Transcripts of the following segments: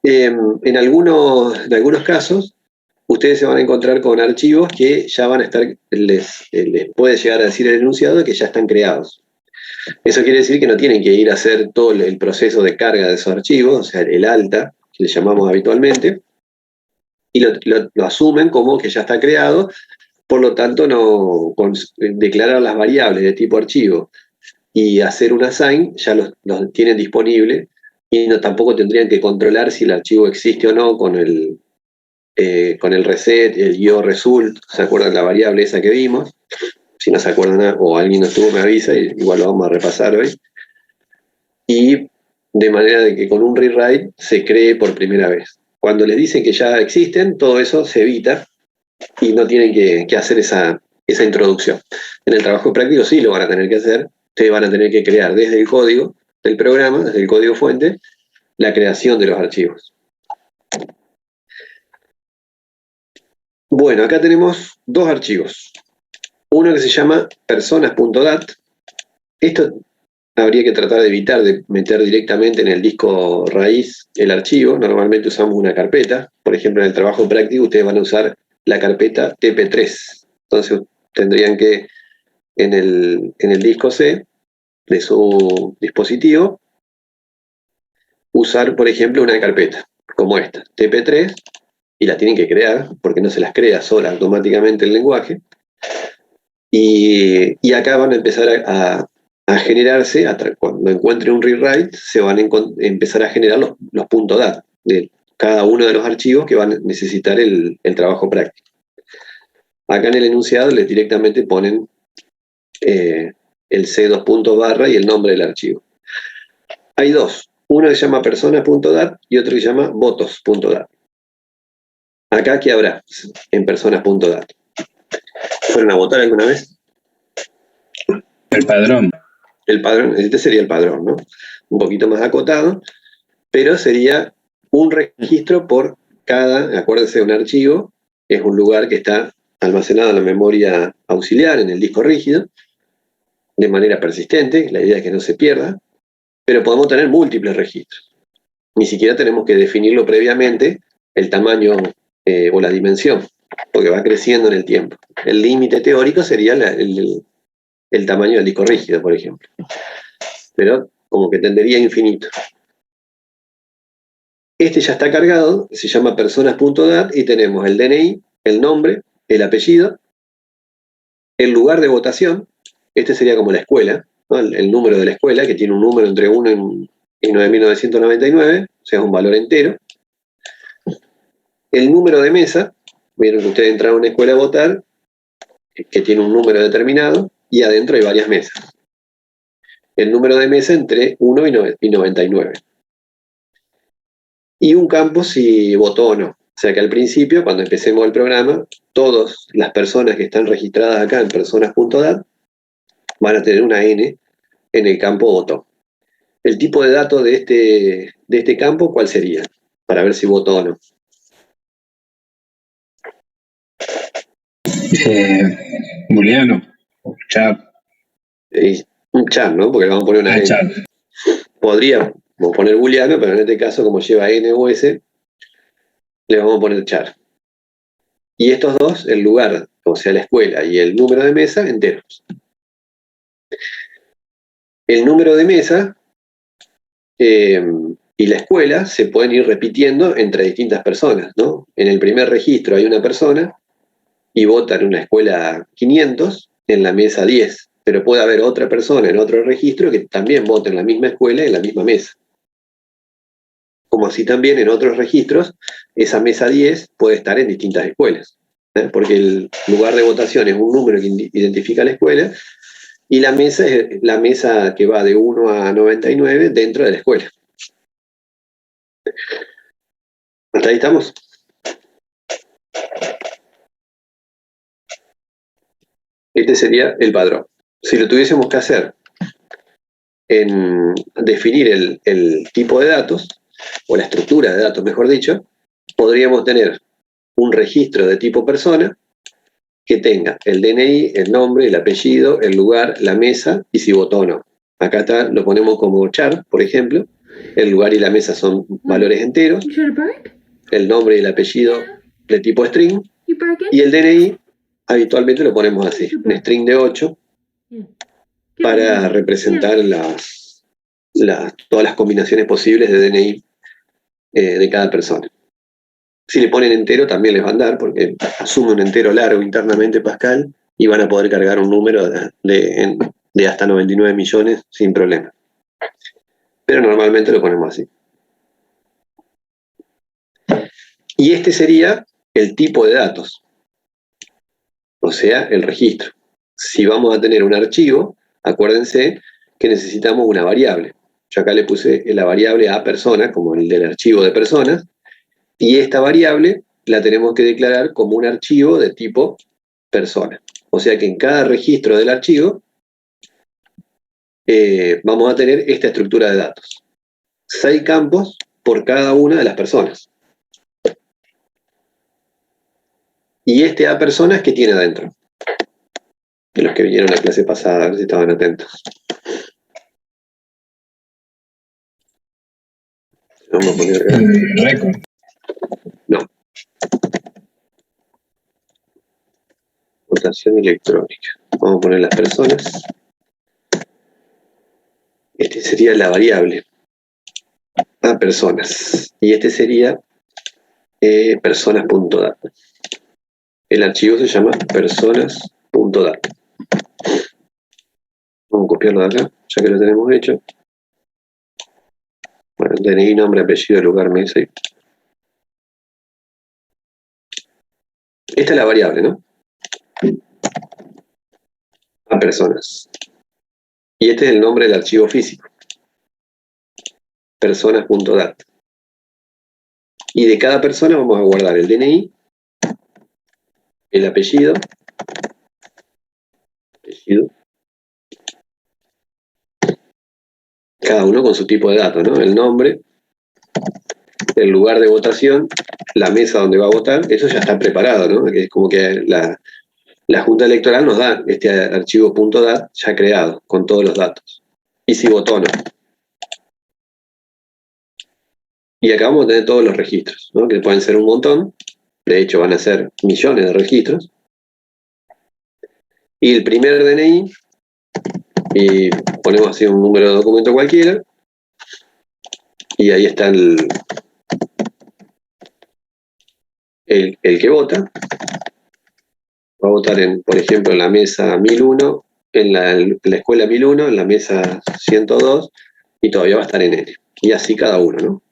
En algunos casos, ustedes se van a encontrar con archivos que ya van a estar, les puede llegar a decir el enunciado que ya están creados. Eso quiere decir que no tienen que ir a hacer todo el proceso de carga de esos archivos, o sea, el alta, que le llamamos habitualmente, y lo asumen como que ya está creado, por lo tanto, declarar las variables de tipo archivo y hacer un assign ya los tienen disponible y tampoco tendrían que controlar si el archivo existe o no con el reset, el io_result, ¿se acuerdan la variable esa que vimos? Si no se acuerdan o alguien no estuvo me avisa, igual lo vamos a repasar hoy. Y de manera de que con un rewrite se cree por primera vez. Cuando les dicen que ya existen, todo eso se evita y no tienen que hacer esa introducción. En el trabajo práctico sí lo van a tener que hacer. Ustedes van a tener que crear desde el código del programa, desde el código fuente, la creación de los archivos. Bueno, acá tenemos dos archivos. Uno que se llama personas.dat. Esto habría que tratar de evitar de meter directamente en el disco raíz el archivo. Normalmente usamos una carpeta. Por ejemplo, en el trabajo práctico ustedes van a usar la carpeta TP3. Entonces tendrían que en el disco C de su dispositivo usar, por ejemplo, una carpeta como esta, TP3, y la tienen que crear, porque no se las crea sola automáticamente el lenguaje. Y acá van a empezar a generarse, cuando encuentren un rewrite, se van a empezar a generar los .dat de cada uno de los archivos que van a necesitar el trabajo práctico. Acá en el enunciado les directamente ponen el C2.barra y el nombre del archivo. Hay dos, uno que se llama persona.dat y otro que se llama votos.dat. Acá, ¿qué habrá en personas.dat? ¿Fueron a votar alguna vez? El padrón. El padrón, este sería el padrón, ¿no? Un poquito más acotado, pero sería un registro por cada, acuérdense, un archivo, es un lugar que está almacenado en la memoria auxiliar, en el disco rígido, de manera persistente, la idea es que no se pierda, pero podemos tener múltiples registros. Ni siquiera tenemos que definirlo previamente, el tamaño o la dimensión, porque va creciendo en el tiempo. El límite teórico sería el tamaño del disco rígido, por ejemplo. Pero como que tendería a infinito. Este ya está cargado, se llama personas.dat y tenemos el DNI, el nombre, el apellido, el lugar de votación, este sería como la escuela, ¿no? El número de la escuela, que tiene un número entre 1 y 9.999, o sea, es un valor entero. El número de mesa, vieron que ustedes entran a una escuela a votar, que tiene un número determinado, y adentro hay varias mesas. El número de mesa entre 1 y 99. Y un campo si votó o no. O sea que al principio, cuando empecemos el programa, todas las personas que están registradas acá en personas.dat van a tener una N en el campo votó. El tipo de datos de este campo, ¿cuál sería? Para ver si votó o no. Booleano, char. Un char, ¿no? Porque le vamos a poner una N. Char. Podríamos poner booleano, pero en este caso, como lleva N o S, le vamos a poner char. Y estos dos, el lugar, o sea, la escuela, y el número de mesa, enteros. El número de mesa y la escuela se pueden ir repitiendo entre distintas personas, ¿no? En el primer registro hay una persona y vota en una escuela 500, en la mesa 10, pero puede haber otra persona en otro registro que también vote en la misma escuela y en la misma mesa. Como así también en otros registros, esa mesa 10 puede estar en distintas escuelas, ¿eh? Porque el lugar de votación es un número que identifica la escuela y la mesa es la mesa que va de 1 a 99 dentro de la escuela. ¿Hasta ahí estamos? Este sería el padrón. Si lo tuviésemos que hacer en definir el tipo de datos, o la estructura de datos, mejor dicho, podríamos tener un registro de tipo persona que tenga el DNI, el nombre, el apellido, el lugar, la mesa y si votó o no. Acá está, lo ponemos como char, por ejemplo, el lugar y la mesa son valores enteros, el nombre y el apellido de tipo string, y el DNI habitualmente lo ponemos así, un string de 8, para representar todas las combinaciones posibles de DNI de cada persona. Si le ponen entero también les va a andar, porque asume un entero largo internamente Pascal y van a poder cargar un número de hasta 99 millones sin problema. Pero normalmente lo ponemos así. Y este sería el tipo de datos, o sea, el registro. Si vamos a tener un archivo, acuérdense que necesitamos una variable. Yo acá le puse la variable a persona, como el del archivo de personas, y esta variable la tenemos que declarar como un archivo de tipo persona. O sea que en cada registro del archivo vamos a tener esta estructura de datos. 6 campos por cada una de las personas. Y este a personas que tiene adentro. De los que vinieron a la clase pasada, a ver si estaban atentos. Vamos a poner acá. Récord. No. Votación electrónica. Vamos a poner las personas. Este sería la variable. A personas. Y este sería personas.data. El archivo se llama personas.data. Vamos a copiarlo de acá, ya que lo tenemos hecho. Bueno, DNI, nombre, apellido, lugar, mesa. Esta es la variable, ¿no? A personas. Y este es el nombre del archivo físico. Personas.dat. Y de cada persona vamos a guardar el DNI, el apellido, cada uno con su tipo de datos, ¿no? El nombre, el lugar de votación, la mesa donde va a votar, eso ya está preparado, ¿no? Que es como que la Junta Electoral nos da este archivo .dat ya creado, con todos los datos. Y si votó o no. Y acá vamos a tener todos los registros, ¿no? Que pueden ser un montón, de hecho van a ser millones de registros. Y el primer DNI, y ponemos así un número de documento cualquiera, y ahí está el que vota. Va a votar, por ejemplo, en la mesa 1001, en la escuela 1001, en la mesa 102, y todavía va a estar en N. Y así cada uno, ¿no?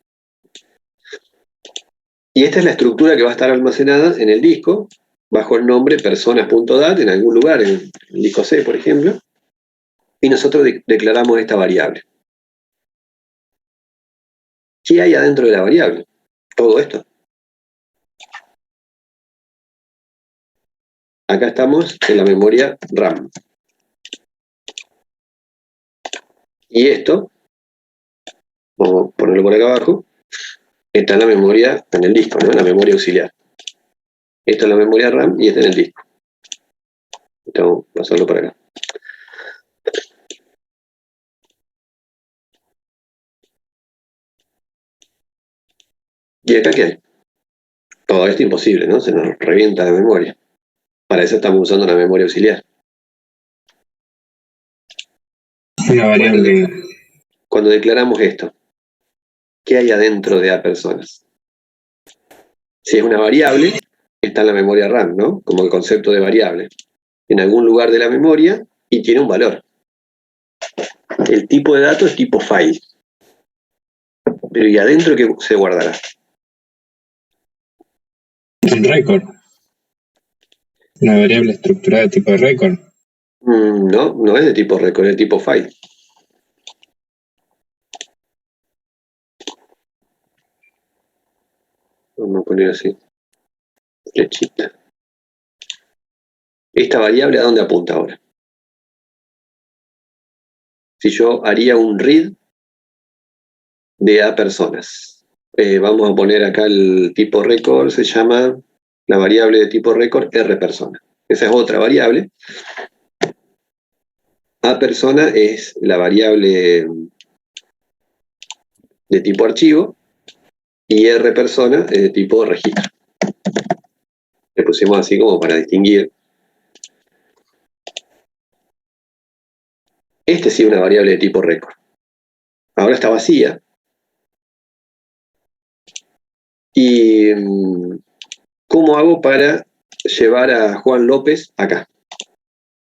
Y esta es la estructura que va a estar almacenada en el disco, bajo el nombre personas.dat, en algún lugar, en el disco C, por ejemplo, y nosotros declaramos esta variable. ¿Qué hay adentro de la variable? Todo esto. Acá estamos en la memoria RAM. Y esto, vamos a ponerlo por acá abajo, está en la memoria, en el disco, ¿no? En la memoria auxiliar. Esto es la memoria RAM y este en el disco. Vamos a pasarlo para acá. ¿Y acá qué hay? Todo esto imposible, ¿no? Se nos revienta la memoria. Para eso estamos usando una memoria auxiliar. Una variable. Cuando declaramos esto, ¿qué hay adentro de A personas? Si es una variable, está en la memoria RAM, ¿no? Como el concepto de variable. En algún lugar de la memoria y tiene un valor. El tipo de dato es tipo file. Pero ¿y adentro qué se guardará? Un récord. Una variable estructurada de tipo de récord. No, no es de tipo record, es de tipo file. Vamos a poner así. Flechita. ¿Esta variable a dónde apunta ahora? Si yo haría un read de A personas. Vamos a poner acá el tipo record, se llama la variable de tipo record R persona. Esa es otra variable. A persona es la variable de tipo archivo y R persona es de tipo registro. Le pusimos así como para distinguir. Este sí es una variable de tipo record. Ahora está vacía. ¿Y cómo hago para llevar a Juan López acá?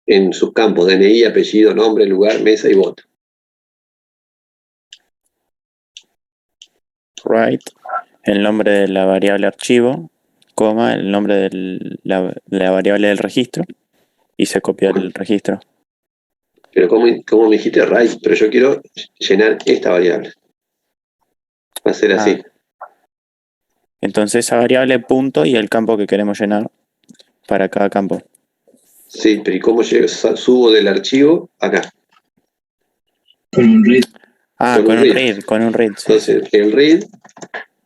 En sus campos, DNI, apellido, nombre, lugar, mesa y voto. Right, el nombre de la variable archivo, coma, el nombre de la variable del registro, y se copia el registro. Pero ¿cómo me dijiste right? Pero yo quiero llenar esta variable. Va a ser así. Entonces esa variable punto y el campo que queremos llenar para cada campo. Sí, pero ¿y cómo subo del archivo acá? Con un read. Con un read, con un read. Sí. Entonces, el read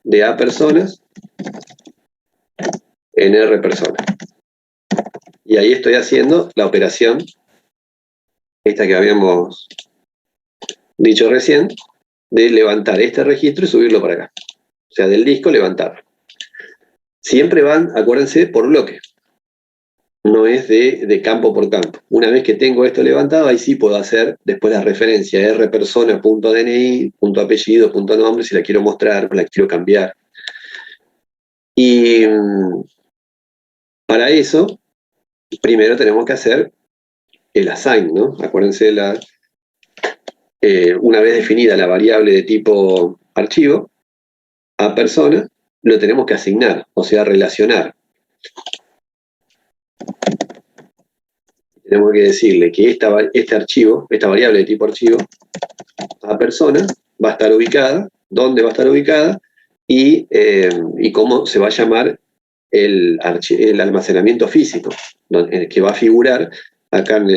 de A personas en R personas. Y ahí estoy haciendo la operación, esta que habíamos dicho recién, de levantar este registro y subirlo para acá. O sea, del disco levantarlo. Siempre van, acuérdense, por bloque. No es de campo por campo. Una vez que tengo esto levantado, ahí sí puedo hacer después la referencia rpersona.dni, punto apellido, punto nombre, si la quiero mostrar, la quiero cambiar. Y para eso, primero tenemos que hacer el assign, ¿no? Acuérdense, una vez definida la variable de tipo archivo, a persona, lo tenemos que asignar, o sea, relacionar. Tenemos que decirle que este archivo, esta variable de tipo archivo, a persona, va a estar ubicada, dónde va a estar ubicada, y cómo se va a llamar el almacenamiento físico, que va a figurar acá en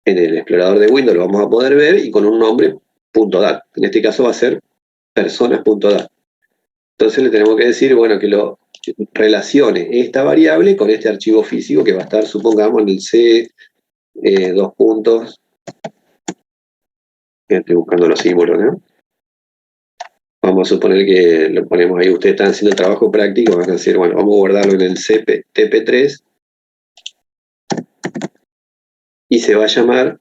el explorador de Windows, lo vamos a poder ver, y con un nombre .dat. En este caso va a ser personas.dat. Entonces le tenemos que decir, bueno, que lo relacione esta variable con este archivo físico que va a estar, supongamos, en el C, dos puntos. Estoy buscando los símbolos, ¿no? Vamos a suponer que lo ponemos ahí, ustedes están haciendo el trabajo práctico, van a decir, bueno, vamos a guardarlo en el TP3 y se va a llamar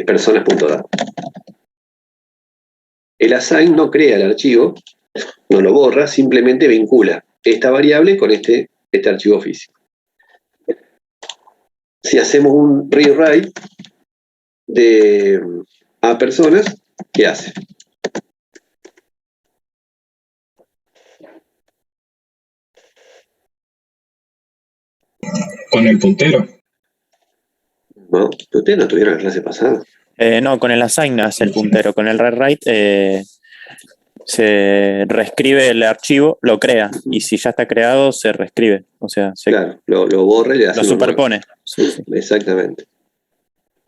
personas.dat. El assign no crea el archivo, no lo borra, simplemente vincula esta variable con este archivo físico. Si hacemos un rewrite de A personas, ¿qué hace? Con el puntero. No, ustedes no tuvieron la clase pasada. No, con el assign hace el puntero. Con el rewrite se reescribe el archivo, lo crea. Y si ya está creado, se reescribe. O sea, claro, lo borra y le hace lo superpone. Sí, sí. Exactamente.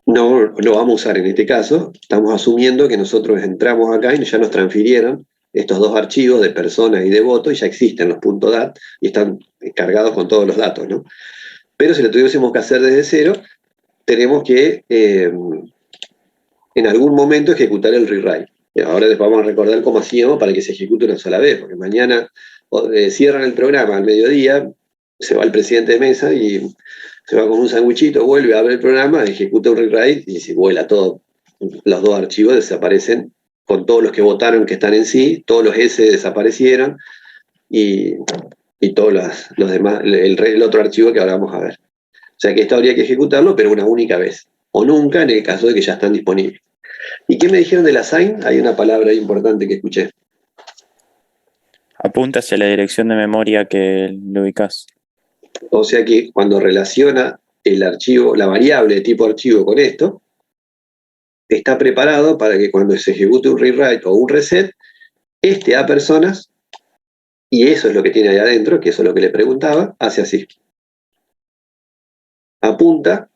No lo vamos a usar en este caso. Estamos asumiendo que nosotros entramos acá y ya nos transfirieron estos dos archivos de persona y de voto y ya existen los .dat y están cargados con todos los datos, ¿no? Pero si lo tuviésemos que hacer desde cero, tenemos que en algún momento ejecutar el rewrite. Ahora les vamos a recordar cómo hacíamos para que se ejecute una sola vez, porque mañana cierran el programa al mediodía, se va el presidente de mesa y se va con un sandwichito, vuelve, abre el programa, ejecuta un rewrite y se vuela todo. Los dos archivos desaparecen con todos los que votaron que están en sí, todos los S desaparecieron y todos los demás, el otro archivo que ahora vamos a ver. O sea que esto habría que ejecutarlo, pero una única vez, o nunca en el caso de que ya están disponibles. ¿Y qué me dijeron del assign? Hay una palabra importante que escuché. Apunta hacia la dirección de memoria que le ubicas. O sea que cuando relaciona el archivo, la variable de tipo archivo con esto, está preparado para que cuando se ejecute un rewrite o un reset, este A personas, y eso es lo que tiene ahí adentro, que eso es lo que le preguntaba, hace así. Apunta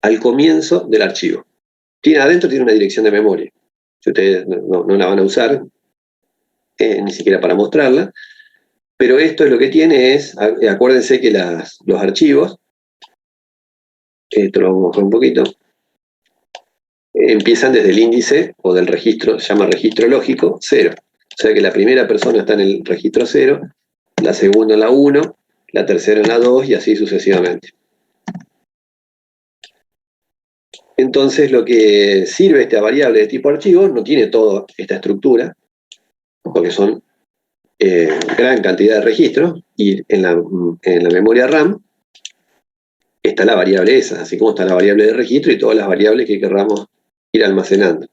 al comienzo del archivo. Adentro tiene una dirección de memoria. Si ustedes no la van a usar, ni siquiera para mostrarla, pero esto es lo que tiene es, acuérdense que los archivos, esto lo vamos a bajar un poquito, empiezan desde el índice o del registro, se llama registro lógico, 0. O sea que la primera persona está en el registro 0, la segunda en la 1, la tercera en la 2 y así sucesivamente. Entonces lo que sirve esta variable de tipo archivo no tiene toda esta estructura, porque son gran cantidad de registros, y en la memoria RAM está la variable esa, así como está la variable de registro y todas las variables que querramos ir almacenando.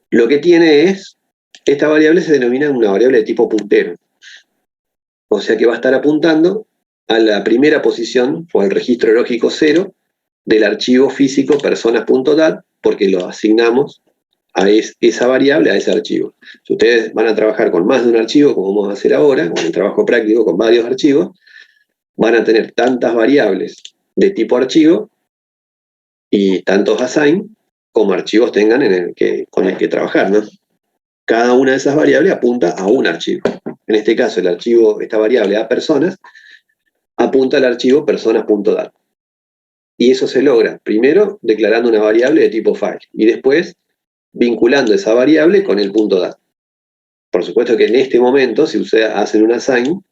Lo que tiene es, esta variable se denomina una variable de tipo puntero, o sea que va a estar apuntando a la primera posición o al registro lógico 0 del archivo físico personas.dat, porque lo asignamos a esa variable, a ese archivo. Si ustedes van a trabajar con más de un archivo, como vamos a hacer ahora, con el trabajo práctico con varios archivos, van a tener tantas variables de tipo archivo y tantos assign como archivos tengan con el que trabajar, ¿no? Cada una de esas variables apunta a un archivo. En este caso, el archivo, esta variable a personas, apunta al archivo personas.dat. Y eso se logra, primero, declarando una variable de tipo file, y después vinculando esa variable con el .dat. Por supuesto que en este momento, si ustedes hacen un assign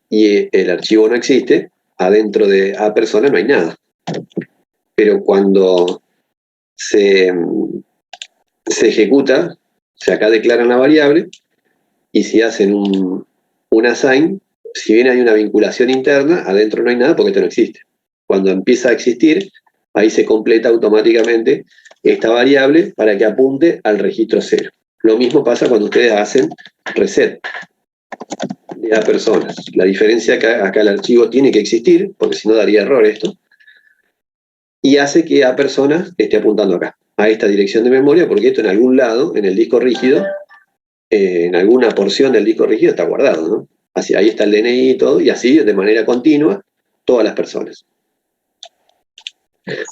y el archivo no existe, adentro de a persona no hay nada. Pero cuando se ejecuta, acá declaran la variable, y si hacen un assign, si bien hay una vinculación interna, adentro no hay nada porque esto no existe. Cuando empieza a existir, ahí se completa automáticamente esta variable para que apunte al registro 0. Lo mismo pasa cuando ustedes hacen reset de a personas. La diferencia acá el archivo tiene que existir, porque si no daría error esto, y hace que a personas esté apuntando acá, a esta dirección de memoria, porque esto en algún lado, en el disco rígido, en alguna porción del disco rígido está guardado, ¿no? Así, ahí está el DNI y todo, y así de manera continua, todas las personas.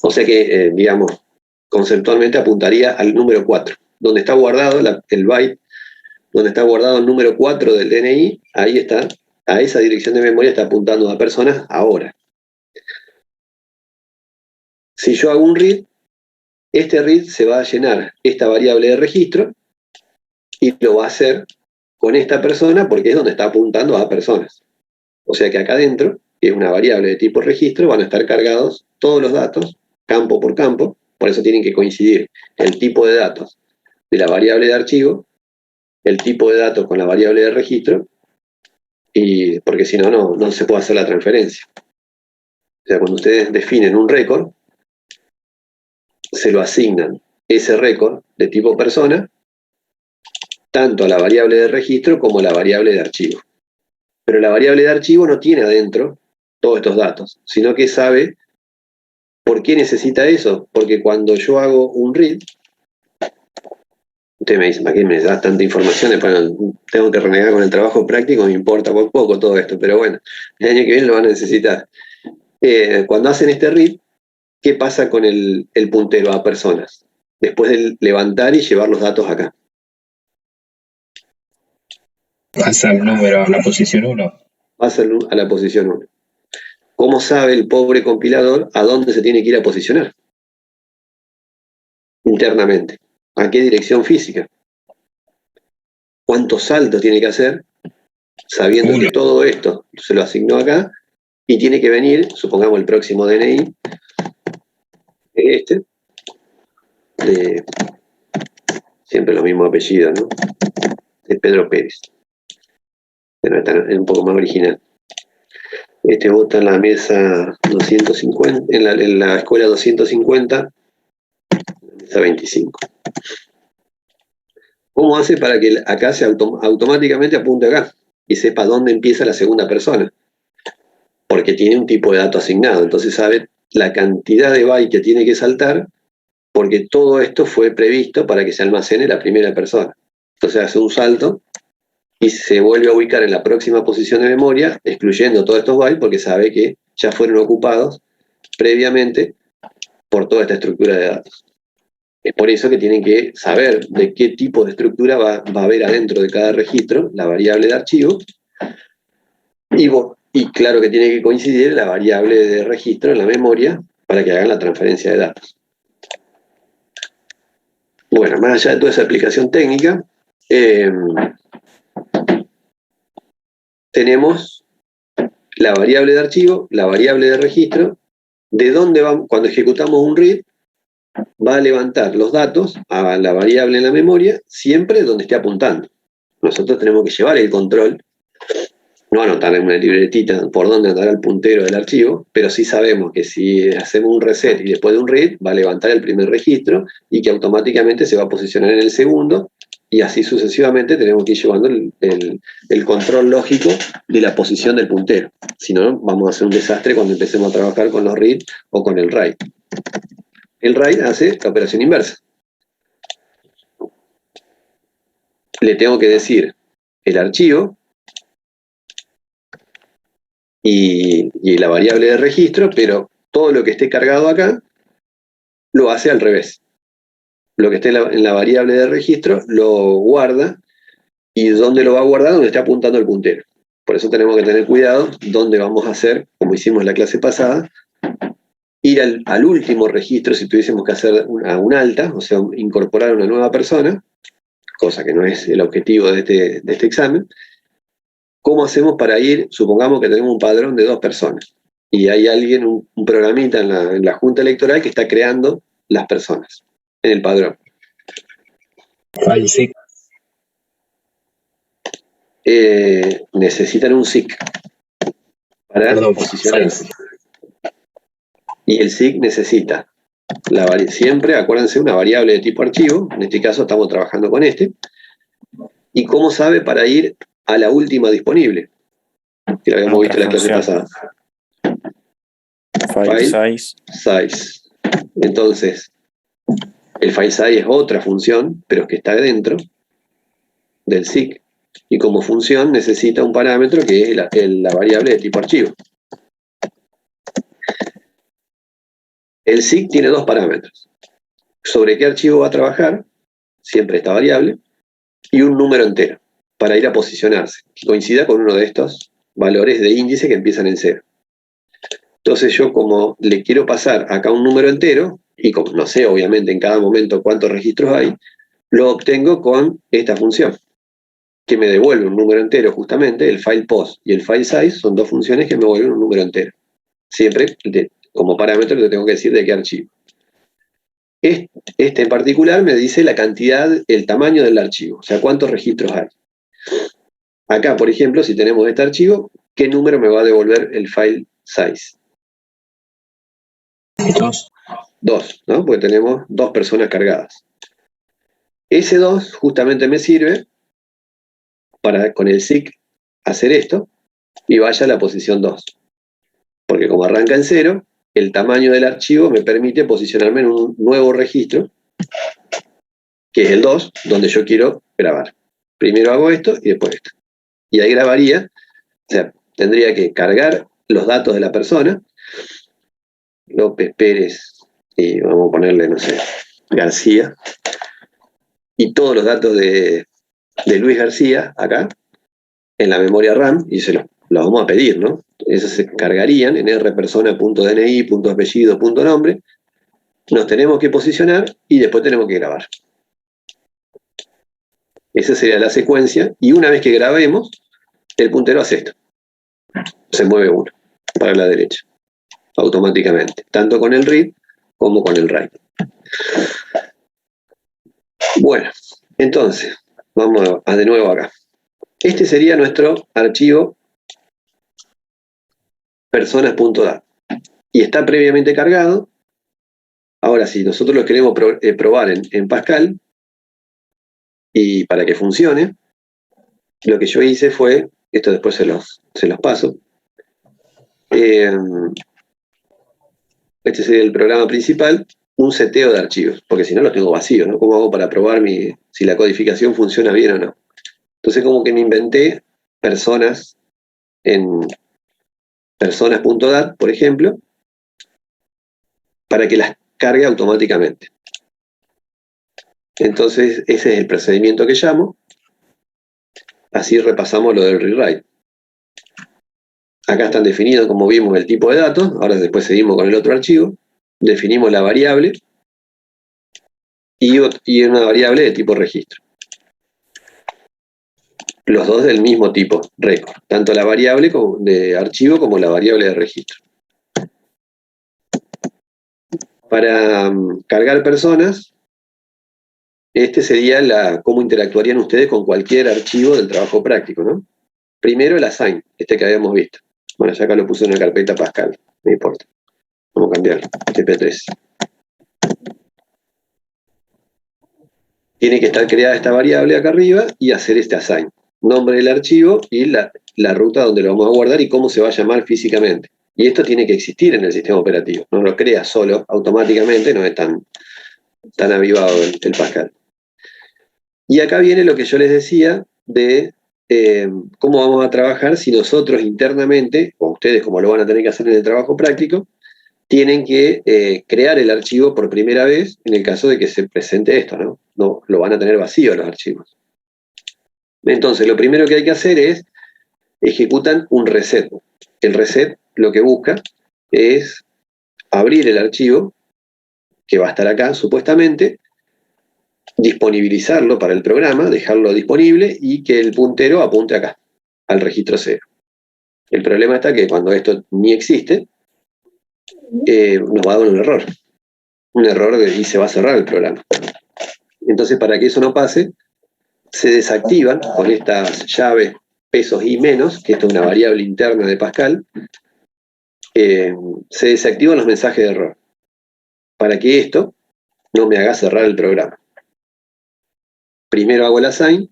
O sea que, digamos, conceptualmente apuntaría al número 4, donde está guardado el byte, donde está guardado el número 4 del DNI, ahí está, a esa dirección de memoria está apuntando a personas ahora. Si yo hago un read, este read se va a llenar esta variable de registro y lo va a hacer con esta persona porque es donde está apuntando a personas. O sea que acá adentro, que es una variable de tipo registro, van a estar cargados todos los datos, campo por campo, por eso tienen que coincidir el tipo de datos de la variable de archivo, el tipo de datos con la variable de registro, y porque si no, no se puede hacer la transferencia. O sea, cuando ustedes definen un récord, se lo asignan ese récord de tipo persona, tanto a la variable de registro como a la variable de archivo. Pero la variable de archivo no tiene adentro todos estos datos, sino que sabe por qué necesita eso. Porque cuando yo hago un read, usted me dice, ¿para qué me da tanta información? Después tengo que renegar con el trabajo práctico, me importa muy poco todo esto, pero bueno, el año que viene lo van a necesitar. Cuando hacen este read, ¿qué pasa con el puntero a personas? Después de levantar y llevar los datos acá. Pasa el número a la posición 1. Pasa a la posición 1. ¿Cómo sabe el pobre compilador a dónde se tiene que ir a posicionar? Internamente. ¿A qué dirección física? ¿Cuántos saltos tiene que hacer? Sabiendo que todo esto se lo asignó acá y tiene que venir, supongamos el próximo DNI, siempre los mismos apellidos, ¿no? De Pedro Pérez. Pero es un poco más original. Vota en la mesa 250, en la escuela 250, mesa 25. ¿Cómo hace para que acá se automáticamente apunte acá y sepa dónde empieza la segunda persona? Porque tiene un tipo de dato asignado, entonces sabe la cantidad de bytes que tiene que saltar, porque todo esto fue previsto para que se almacene la primera persona. Entonces hace un salto y se vuelve a ubicar en la próxima posición de memoria, excluyendo todos estos bytes, porque sabe que ya fueron ocupados previamente por toda esta estructura de datos. Es por eso que tienen que saber de qué tipo de estructura va a haber adentro de cada registro la variable de archivo, y claro que tiene que coincidir la variable de registro en la memoria para que hagan la transferencia de datos. Bueno, más allá de toda esa explicación técnica, tenemos la variable de archivo, la variable de registro, de dónde vamos, cuando ejecutamos un read, va a levantar los datos a la variable en la memoria, siempre donde esté apuntando. Nosotros tenemos que llevar el control, no anotar en una libretita por dónde andará el puntero del archivo, pero sí sabemos que si hacemos un reset y después de un read, va a levantar el primer registro y que automáticamente se va a posicionar en el segundo, y así sucesivamente tenemos que ir llevando el control lógico de la posición del puntero. Si no, vamos a hacer un desastre cuando empecemos a trabajar con los read o con el write. El write hace la operación inversa. Le tengo que decir el archivo y la variable de registro, pero todo lo que esté cargado acá lo hace al revés. Lo que esté en la variable de registro lo guarda, y ¿dónde lo va a guardar? Donde esté apuntando el puntero. Por eso tenemos que tener cuidado dónde vamos a hacer, como hicimos en la clase pasada, ir al último registro si tuviésemos que hacer un alta, o sea, incorporar una nueva persona, cosa que no es el objetivo de este examen. ¿Cómo hacemos para ir? Supongamos que tenemos un padrón de 2 personas y hay alguien, un programita en la junta electoral que está creando las personas en el padrón. File SIG. Necesitan un SIC para posicionarse. Y el SIC necesita siempre, acuérdense, una variable de tipo archivo. En este caso estamos trabajando con este. ¿Y cómo sabe para ir a la última disponible? Que lo habíamos visto en la clase pasada. File size. Entonces, el file size es otra función, pero que está dentro del SIC. Y como función necesita un parámetro que es la variable de tipo archivo. El SIC tiene 2 parámetros. Sobre qué archivo va a trabajar, siempre esta variable, y un número entero, para ir a posicionarse, que coincida con uno de estos valores de índice que empiezan en 0. Entonces yo, como le quiero pasar acá un número entero, y como no sé obviamente en cada momento cuántos registros hay, lo obtengo con esta función, que me devuelve un número entero justamente. El file post y el file size son 2 funciones que me devuelven un número entero. Siempre como parámetro le tengo que decir de qué archivo. Este en particular me dice la cantidad, el tamaño del archivo, o sea, cuántos registros hay. Acá, por ejemplo, si tenemos este archivo, ¿qué número me va a devolver el file size? 2, ¿no? Porque tenemos 2 personas cargadas. Ese 2 justamente me sirve para con el SIC hacer esto y vaya a la posición 2. Porque como arranca en 0, el tamaño del archivo me permite posicionarme en un nuevo registro, que es el 2, donde yo quiero grabar. Primero hago esto y después esto. Y ahí grabaría, o sea, tendría que cargar los datos de la persona, López Pérez, y vamos a ponerle, no sé, García, y todos los datos de Luis García acá, en la memoria RAM, y se los vamos a pedir, ¿no? Esos se cargarían en rpersona.dni, .apellido, .nombre. Nos tenemos que posicionar y después tenemos que grabar. Esa sería la secuencia, y una vez que grabemos, el puntero hace esto. Se mueve uno para la derecha, automáticamente, tanto con el read como con el write. Bueno, entonces, vamos de nuevo acá. Este sería nuestro archivo personas.dat. Y está previamente cargado. Ahora, si nosotros lo queremos probar en Pascal, y para que funcione, lo que yo hice fue, esto después se los paso, este sería el programa principal, un seteo de archivos, porque si no los tengo vacíos, ¿no? ¿Cómo hago para probar si la codificación funciona bien o no? Entonces como que me inventé personas en personas.dat, por ejemplo, para que las cargue automáticamente. Entonces ese es el procedimiento que llamo. Así repasamos lo del rewrite. Acá están definidos, como vimos, el tipo de datos. Ahora después seguimos con el otro archivo. Definimos la variable. y una variable de tipo registro. Los dos del mismo tipo, record. Tanto la variable de archivo como la variable de registro. Para cargar personas, este sería cómo interactuarían ustedes con cualquier archivo del trabajo práctico, ¿no? Primero el assign, este que habíamos visto. Bueno, ya acá lo puse en una carpeta Pascal, no importa. Vamos a cambiarlo, TP3. Tiene que estar creada esta variable acá arriba y hacer este assign. Nombre del archivo y la ruta donde lo vamos a guardar y cómo se va a llamar físicamente. Y esto tiene que existir en el sistema operativo. No lo crea solo, automáticamente, no es tan avivado el Pascal. Y acá viene lo que yo les decía de cómo vamos a trabajar si nosotros internamente, o ustedes como lo van a tener que hacer en el trabajo práctico, tienen que crear el archivo por primera vez en el caso de que se presente esto, ¿no? No, lo van a tener vacío los archivos. Entonces, lo primero que hay que hacer es ejecutan un reset. El reset lo que busca es abrir el archivo, que va a estar acá supuestamente, disponibilizarlo para el programa, dejarlo disponible y que el puntero apunte acá, al registro 0. El problema está que cuando esto ni existe, nos va a dar un error y se va a cerrar el programa. Entonces, para que eso no pase, se desactivan con estas llaves pesos y menos, que esto es una variable interna de Pascal, se desactivan los mensajes de error, para que esto no me haga cerrar el programa. Primero hago el assign,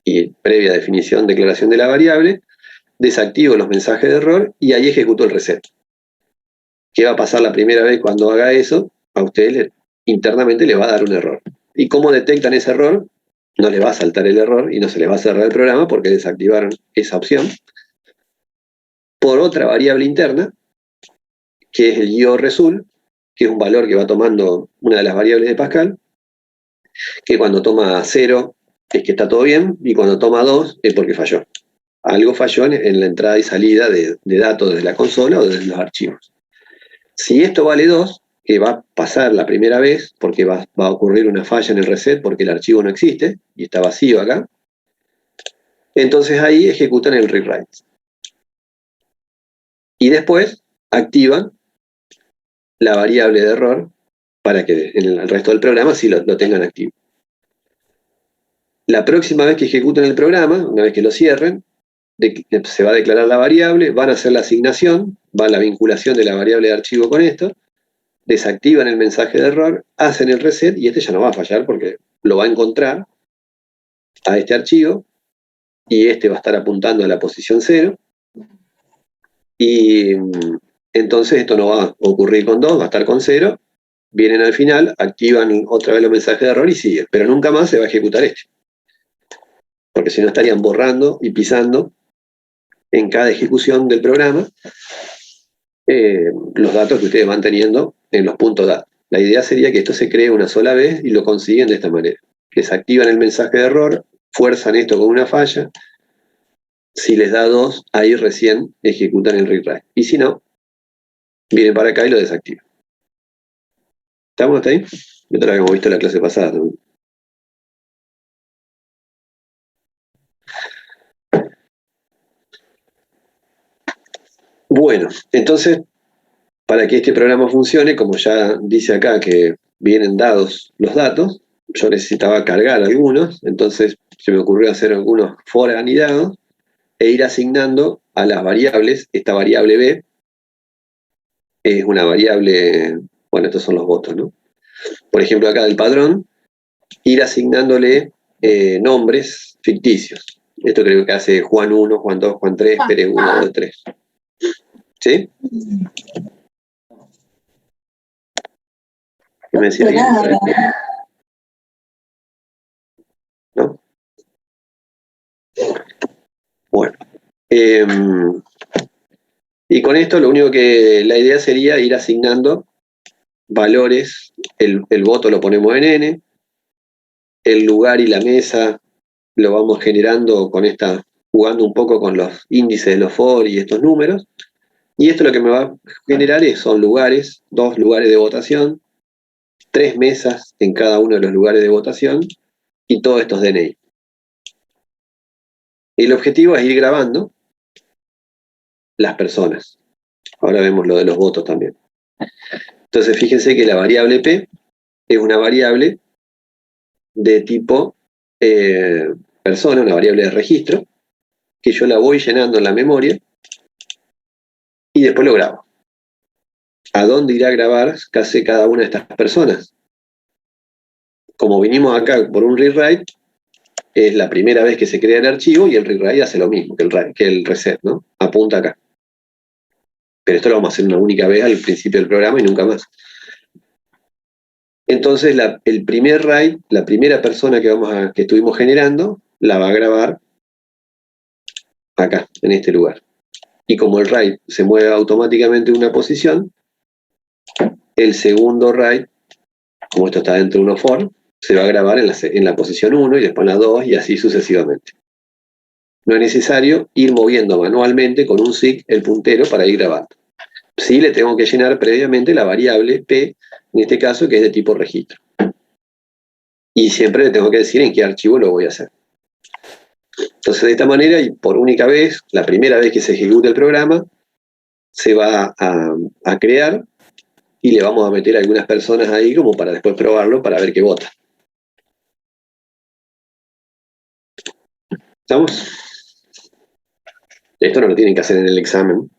y previa definición, declaración de la variable, desactivo los mensajes de error y ahí ejecuto el reset. ¿Qué va a pasar la primera vez cuando haga eso? A ustedes internamente le va a dar un error. ¿Y cómo detectan ese error? No le va a saltar el error y no se le va a cerrar el programa porque desactivaron esa opción por otra variable interna, que es el IORESULT, que es un valor que va tomando una de las variables de Pascal, que cuando toma 0 es que está todo bien, y cuando toma 2 es porque falló. Algo falló en la entrada y salida de datos desde la consola o desde los archivos. Si esto vale 2, que va a pasar la primera vez, porque va a ocurrir una falla en el reset porque el archivo no existe, y está vacío acá, entonces ahí ejecutan el rewrite. Y después activan la variable de error para que en el resto del programa sí lo tengan activo. La próxima vez que ejecuten el programa, una vez que lo cierren, se va a declarar la variable, van a hacer la asignación, va la vinculación de la variable de archivo con esto, desactivan el mensaje de error, hacen el reset y este ya no va a fallar porque lo va a encontrar a este archivo y este va a estar apuntando a la posición 0 y entonces esto no va a ocurrir con 2, va a estar con 0, vienen al final, activan otra vez los mensajes de error y siguen, pero nunca más se va a ejecutar este. Porque si no estarían borrando y pisando en cada ejecución del programa los datos que ustedes van teniendo en los puntos DAT. La idea sería que esto se cree una sola vez y lo consiguen de esta manera. Desactivan el mensaje de error, fuerzan esto con una falla, si les da 2, ahí recién ejecutan el rewrite. Y si no, vienen para acá y lo desactivan. ¿Estamos hasta ahí? Esto lo habíamos visto en la clase pasada también. Bueno, entonces, para que este programa funcione, como ya dice acá que vienen dados los datos, yo necesitaba cargar algunos, entonces se me ocurrió hacer algunos for anidados e ir asignando a las variables. Esta variable B es una variable, bueno, estos son los votos, ¿no? Por ejemplo, acá del padrón, ir asignándole nombres ficticios. Esto creo que hace Juan 1, Juan 2, Juan 3, Pérez 1, 2, 3. ¿Sí? ¿Qué me decía alguien? ¿No? Bueno. Y con esto lo único que la idea sería ir asignando valores. El voto lo ponemos en N, el lugar y la mesa lo vamos generando con jugando un poco con los índices de los for y estos números. Y esto lo que me va a generar son lugares, 2 lugares de votación, 3 mesas en cada uno de los lugares de votación y todos estos DNI. El objetivo es ir grabando las personas. Ahora vemos lo de los votos también. Entonces fíjense que la variable P es una variable de tipo persona, una variable de registro, que yo la voy llenando en la memoria y después lo grabo. ¿A dónde irá a grabar casi cada una de estas personas? Como vinimos acá por un rewrite, es la primera vez que se crea el archivo y el rewrite hace lo mismo que el reset, ¿no? Apunta acá. Pero esto lo vamos a hacer una única vez al principio del programa y nunca más. Entonces el primer write, la primera persona que estuvimos generando, la va a grabar acá, en este lugar. Y como el write se mueve automáticamente en una posición, el segundo write, como esto está dentro de uno for, se va a grabar en la posición 1 y después en la 2 y así sucesivamente. No es necesario ir moviendo manualmente con un SIG el puntero para ir grabando. Sí le tengo que llenar previamente la variable P, en este caso que es de tipo registro. Y siempre le tengo que decir en qué archivo lo voy a hacer. Entonces de esta manera, y por única vez, la primera vez que se ejecute el programa, se va a crear y le vamos a meter a algunas personas ahí como para después probarlo para ver qué vota. ¿Estamos? Esto no lo tienen que hacer en el examen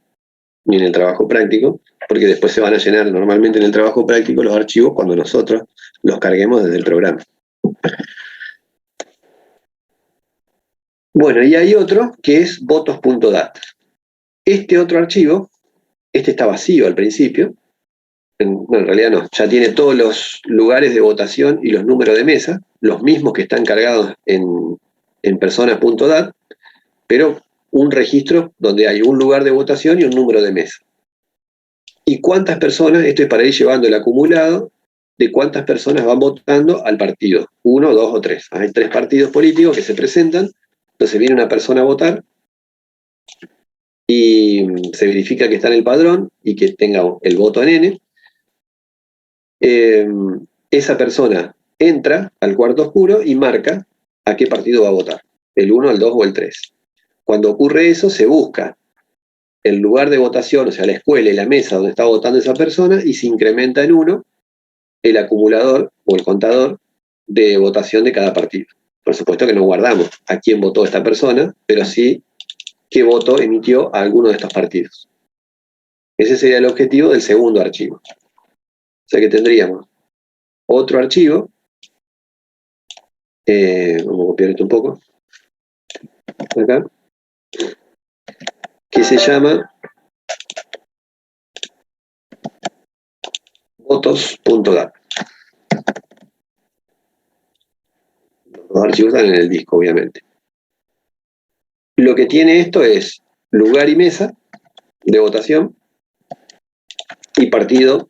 ni en el trabajo práctico, porque después se van a llenar normalmente en el trabajo práctico los archivos cuando nosotros los carguemos desde el programa. Bueno, y hay otro que es votos.dat. Este otro archivo, este está vacío al principio, en realidad no, ya tiene todos los lugares de votación y los números de mesa, los mismos que están cargados en personas.dat, pero un registro donde hay un lugar de votación y un número de mesa. ¿Y cuántas personas? Esto es para ir llevando el acumulado de cuántas personas van votando al partido. 1, 2 o 3. Hay 3 partidos políticos que se presentan, entonces viene una persona a votar y se verifica que está en el padrón y que tenga el voto en N. Esa persona entra al cuarto oscuro y marca a qué partido va a votar, el 1, el 2 o el 3. Cuando ocurre eso, se busca el lugar de votación, o sea, la escuela y la mesa donde está votando esa persona, y se incrementa en 1 el acumulador o el contador de votación de cada partido. Por supuesto que no guardamos a quién votó esta persona, pero sí qué voto emitió a alguno de estos partidos. Ese sería el objetivo del segundo archivo. O sea que tendríamos otro archivo, vamos a copiar esto un poco, acá, que se llama votos.dat. Los archivos están en el disco, obviamente. Lo que tiene esto es lugar y mesa de votación y partido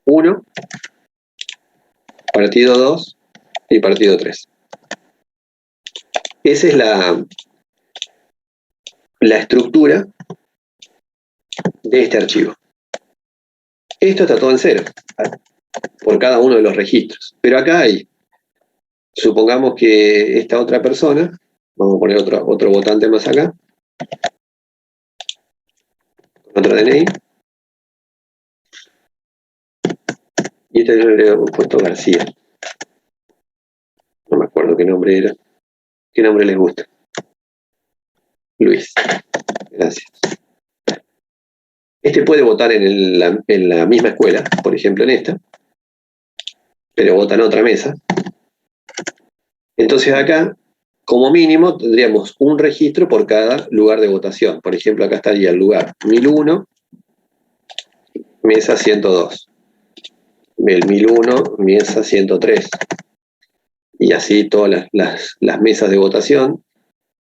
1, partido 2 y partido 3. Esa es la estructura de este archivo. Esto está todo en 0, por cada uno de los registros. Pero acá hay, supongamos que esta otra persona, vamos a poner otro votante más acá, otro DNI, y este le hemos puesto García. No me acuerdo qué nombre era. ¿Qué nombre les gusta? Luis. Gracias. Este puede votar en la misma escuela, por ejemplo en esta, pero vota en otra mesa. Entonces acá, como mínimo, tendríamos un registro por cada lugar de votación. Por ejemplo, acá estaría el lugar 1001, mesa 102. El 1001, mesa 103. Y así todas las mesas de votación.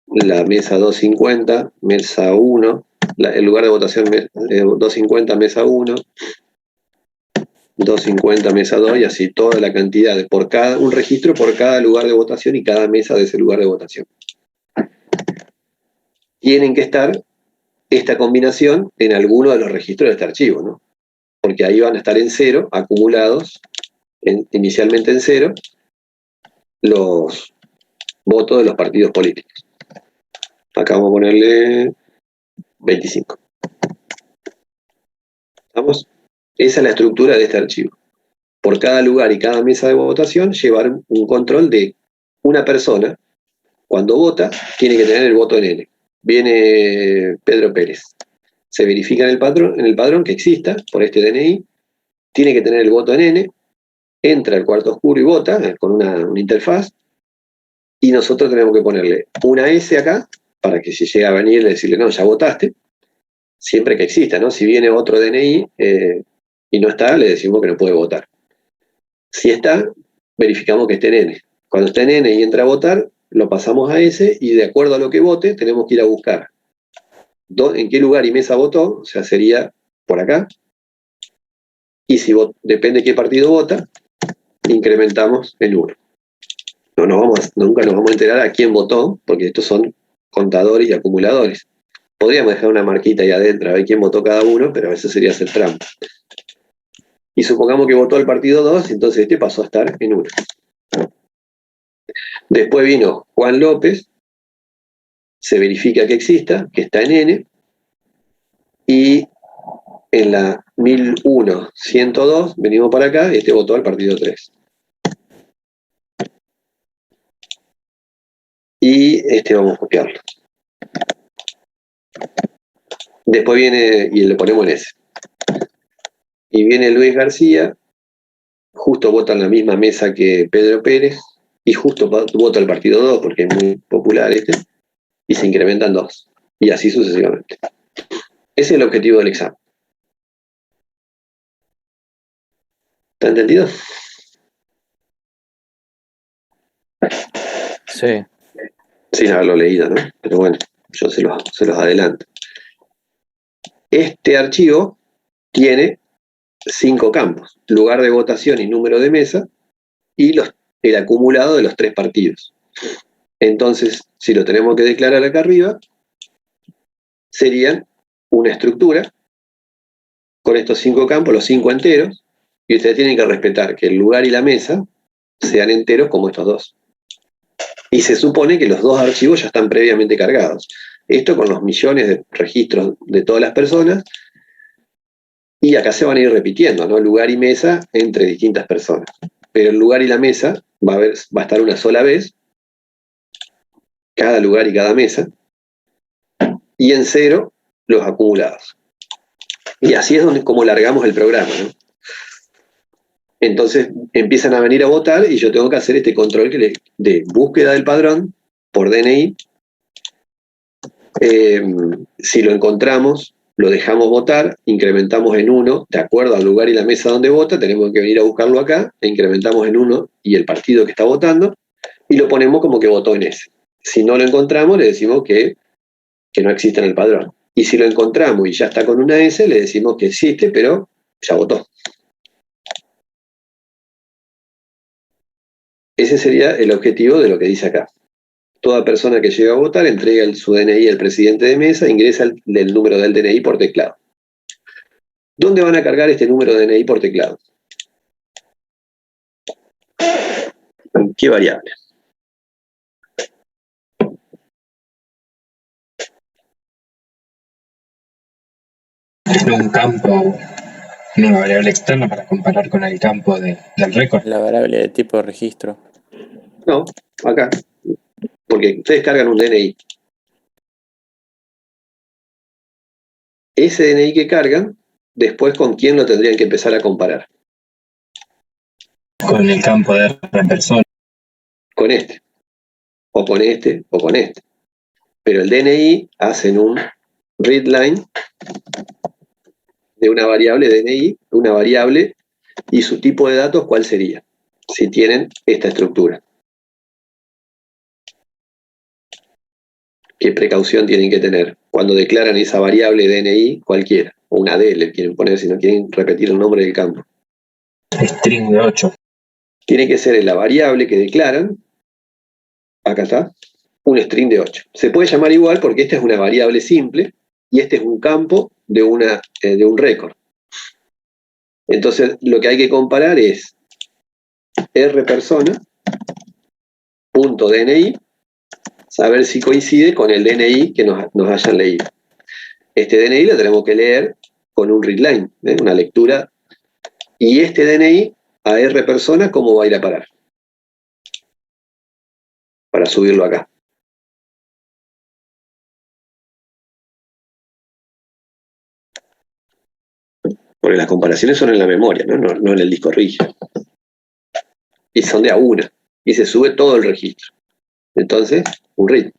La mesa 250, mesa 1. El lugar de votación 250, mesa 1. 250, mesa 2, y así toda la cantidad, un registro por cada lugar de votación y cada mesa de ese lugar de votación. Tienen que estar esta combinación en alguno de los registros de este archivo, ¿no? Porque ahí van a estar en 0 acumulados inicialmente en 0 los votos de los partidos políticos. Acá vamos a ponerle 25. ¿Estamos? Esa es la estructura de este archivo. Por cada lugar y cada mesa de votación, llevar un control de una persona. Cuando vota, tiene que tener el voto en N. Viene Pedro Pérez. Se verifica en el padrón que exista por este DNI. Tiene que tener el voto en N. Entra al cuarto oscuro y vota con una interfaz. Y nosotros tenemos que ponerle una S acá, para que si llega a venir, decirle, no, ya votaste. Siempre que exista, ¿no? Si viene otro DNI y no está, le decimos que no puede votar. Si está, verificamos que esté en N. Cuando esté en N y entra a votar, lo pasamos a S y de acuerdo a lo que vote, tenemos que ir a buscar en qué lugar y mesa votó, o sea, sería por acá. Y si depende de qué partido vota, incrementamos el 1. Nunca nos vamos a enterar a quién votó, porque estos son contadores y acumuladores. Podríamos dejar una marquita ahí adentro a ver quién votó cada uno, pero eso sería hacer trampa. Y supongamos que votó el partido 2, entonces este pasó a estar en 1. Después vino Juan López, se verifica que exista, que está en N, y en la 1001-102 venimos para acá y este votó al partido 3. Y este vamos a copiarlo. Después viene, y le ponemos en S. Y viene Luis García, justo vota en la misma mesa que Pedro Pérez, y justo vota el partido 2, porque es muy popular y se incrementan 2. Y así sucesivamente. Ese es el objetivo del examen. ¿Está entendido? Sí. Sin haberlo leído, ¿no? Pero bueno, yo se los adelanto. Este archivo tiene 5 campos: lugar de votación y número de mesa, y el acumulado de los 3 partidos. Entonces, si lo tenemos que declarar acá arriba, serían una estructura con estos 5 campos, los 5 enteros, y ustedes tienen que respetar que el lugar y la mesa sean enteros como estos dos. Y se supone que los 2 archivos ya están previamente cargados. Esto con los millones de registros de todas las personas, y acá se van a ir repitiendo, ¿no? Lugar y mesa entre distintas personas. Pero el lugar y la mesa va a estar una sola vez, cada lugar y cada mesa, y en 0 los acumulados. Y así es como largamos el programa, ¿no? Entonces empiezan a venir a votar y yo tengo que hacer este control de búsqueda del padrón por DNI. Si lo encontramos, lo dejamos votar, incrementamos en 1, de acuerdo al lugar y la mesa donde vota, tenemos que venir a buscarlo acá, e incrementamos en 1 y el partido que está votando, y lo ponemos como que votó en ese. Si no lo encontramos, le decimos que no existe en el padrón. Y si lo encontramos y ya está con una S, le decimos que existe, pero ya votó. Ese sería el objetivo de lo que dice acá. Toda persona que llega a votar entrega su DNI al presidente de mesa, ingresa el número del DNI por teclado. ¿Dónde van a cargar este número de DNI por teclado? ¿En qué variable? En un campo, en una variable externa para comparar con el campo del récord. La variable de tipo de registro. No, acá. Porque ustedes cargan un DNI. Ese DNI que cargan, después con quién lo tendrían que empezar a comparar. Con el campo de la persona. Con este. O con este, o con este. Pero el DNI hacen un readline de una variable DNI, una variable, y su tipo de datos, ¿cuál sería? Si tienen esta estructura. ¿Qué precaución tienen que tener cuando declaran esa variable DNI cualquiera? O una D le quieren poner si no quieren repetir el nombre del campo. String de 8. Tiene que ser en la variable que declaran, acá está, un string de 8. Se puede llamar igual porque esta es una variable simple y este es un campo de un récord. Entonces lo que hay que comparar es R persona, punto DNI, saber si coincide con el DNI que nos hayan leído. Este DNI lo tenemos que leer con un readline, una lectura, y este DNI a R persona, ¿cómo va a ir a parar? Para subirlo acá. Porque las comparaciones son en la memoria, no en el disco rígido. Y son de a una. Y se sube todo el registro. Entonces, un read.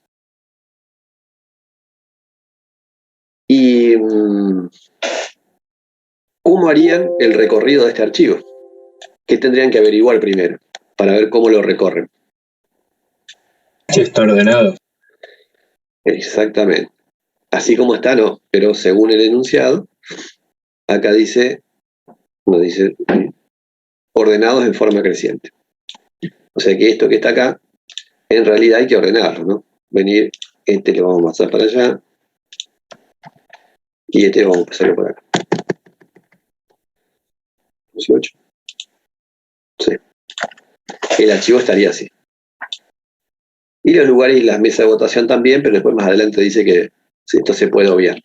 ¿Y cómo harían el recorrido de este archivo? ¿Qué tendrían que averiguar primero para ver cómo lo recorren? Si está ordenado. Exactamente. Así como está, no. Pero según el enunciado, acá dice, nos dice ordenados en forma creciente. O sea que esto que está acá, en realidad hay que ordenarlo, ¿no? Venir, este lo vamos a pasar para allá, y este lo vamos a pasar por acá. 18. Sí. El archivo estaría así. Y los lugares y las mesas de votación también, pero después más adelante dice que esto se puede obviar.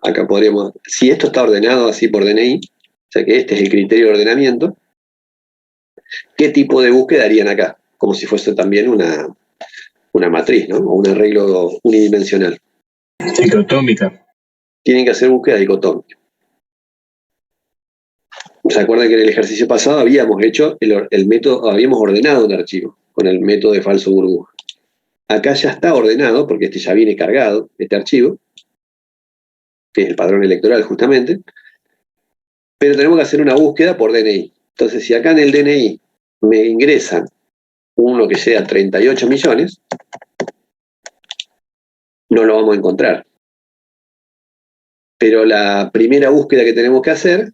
Acá podríamos, si esto está ordenado así por DNI, o sea que este es el criterio de ordenamiento, ¿qué tipo de búsqueda harían acá? Como si fuese también una matriz, ¿no? O un arreglo unidimensional. Dicotómica. Tienen que hacer búsqueda dicotómica. ¿Se acuerdan que en el ejercicio pasado habíamos hecho el método, habíamos ordenado un archivo con el método de falso burbuja? Acá ya está ordenado, porque este ya viene cargado, este archivo, que es el padrón electoral justamente, pero tenemos que hacer una búsqueda por DNI. Entonces, si acá en el DNI me ingresan uno que sea 38 millones, no lo vamos a encontrar. Pero la primera búsqueda que tenemos que hacer,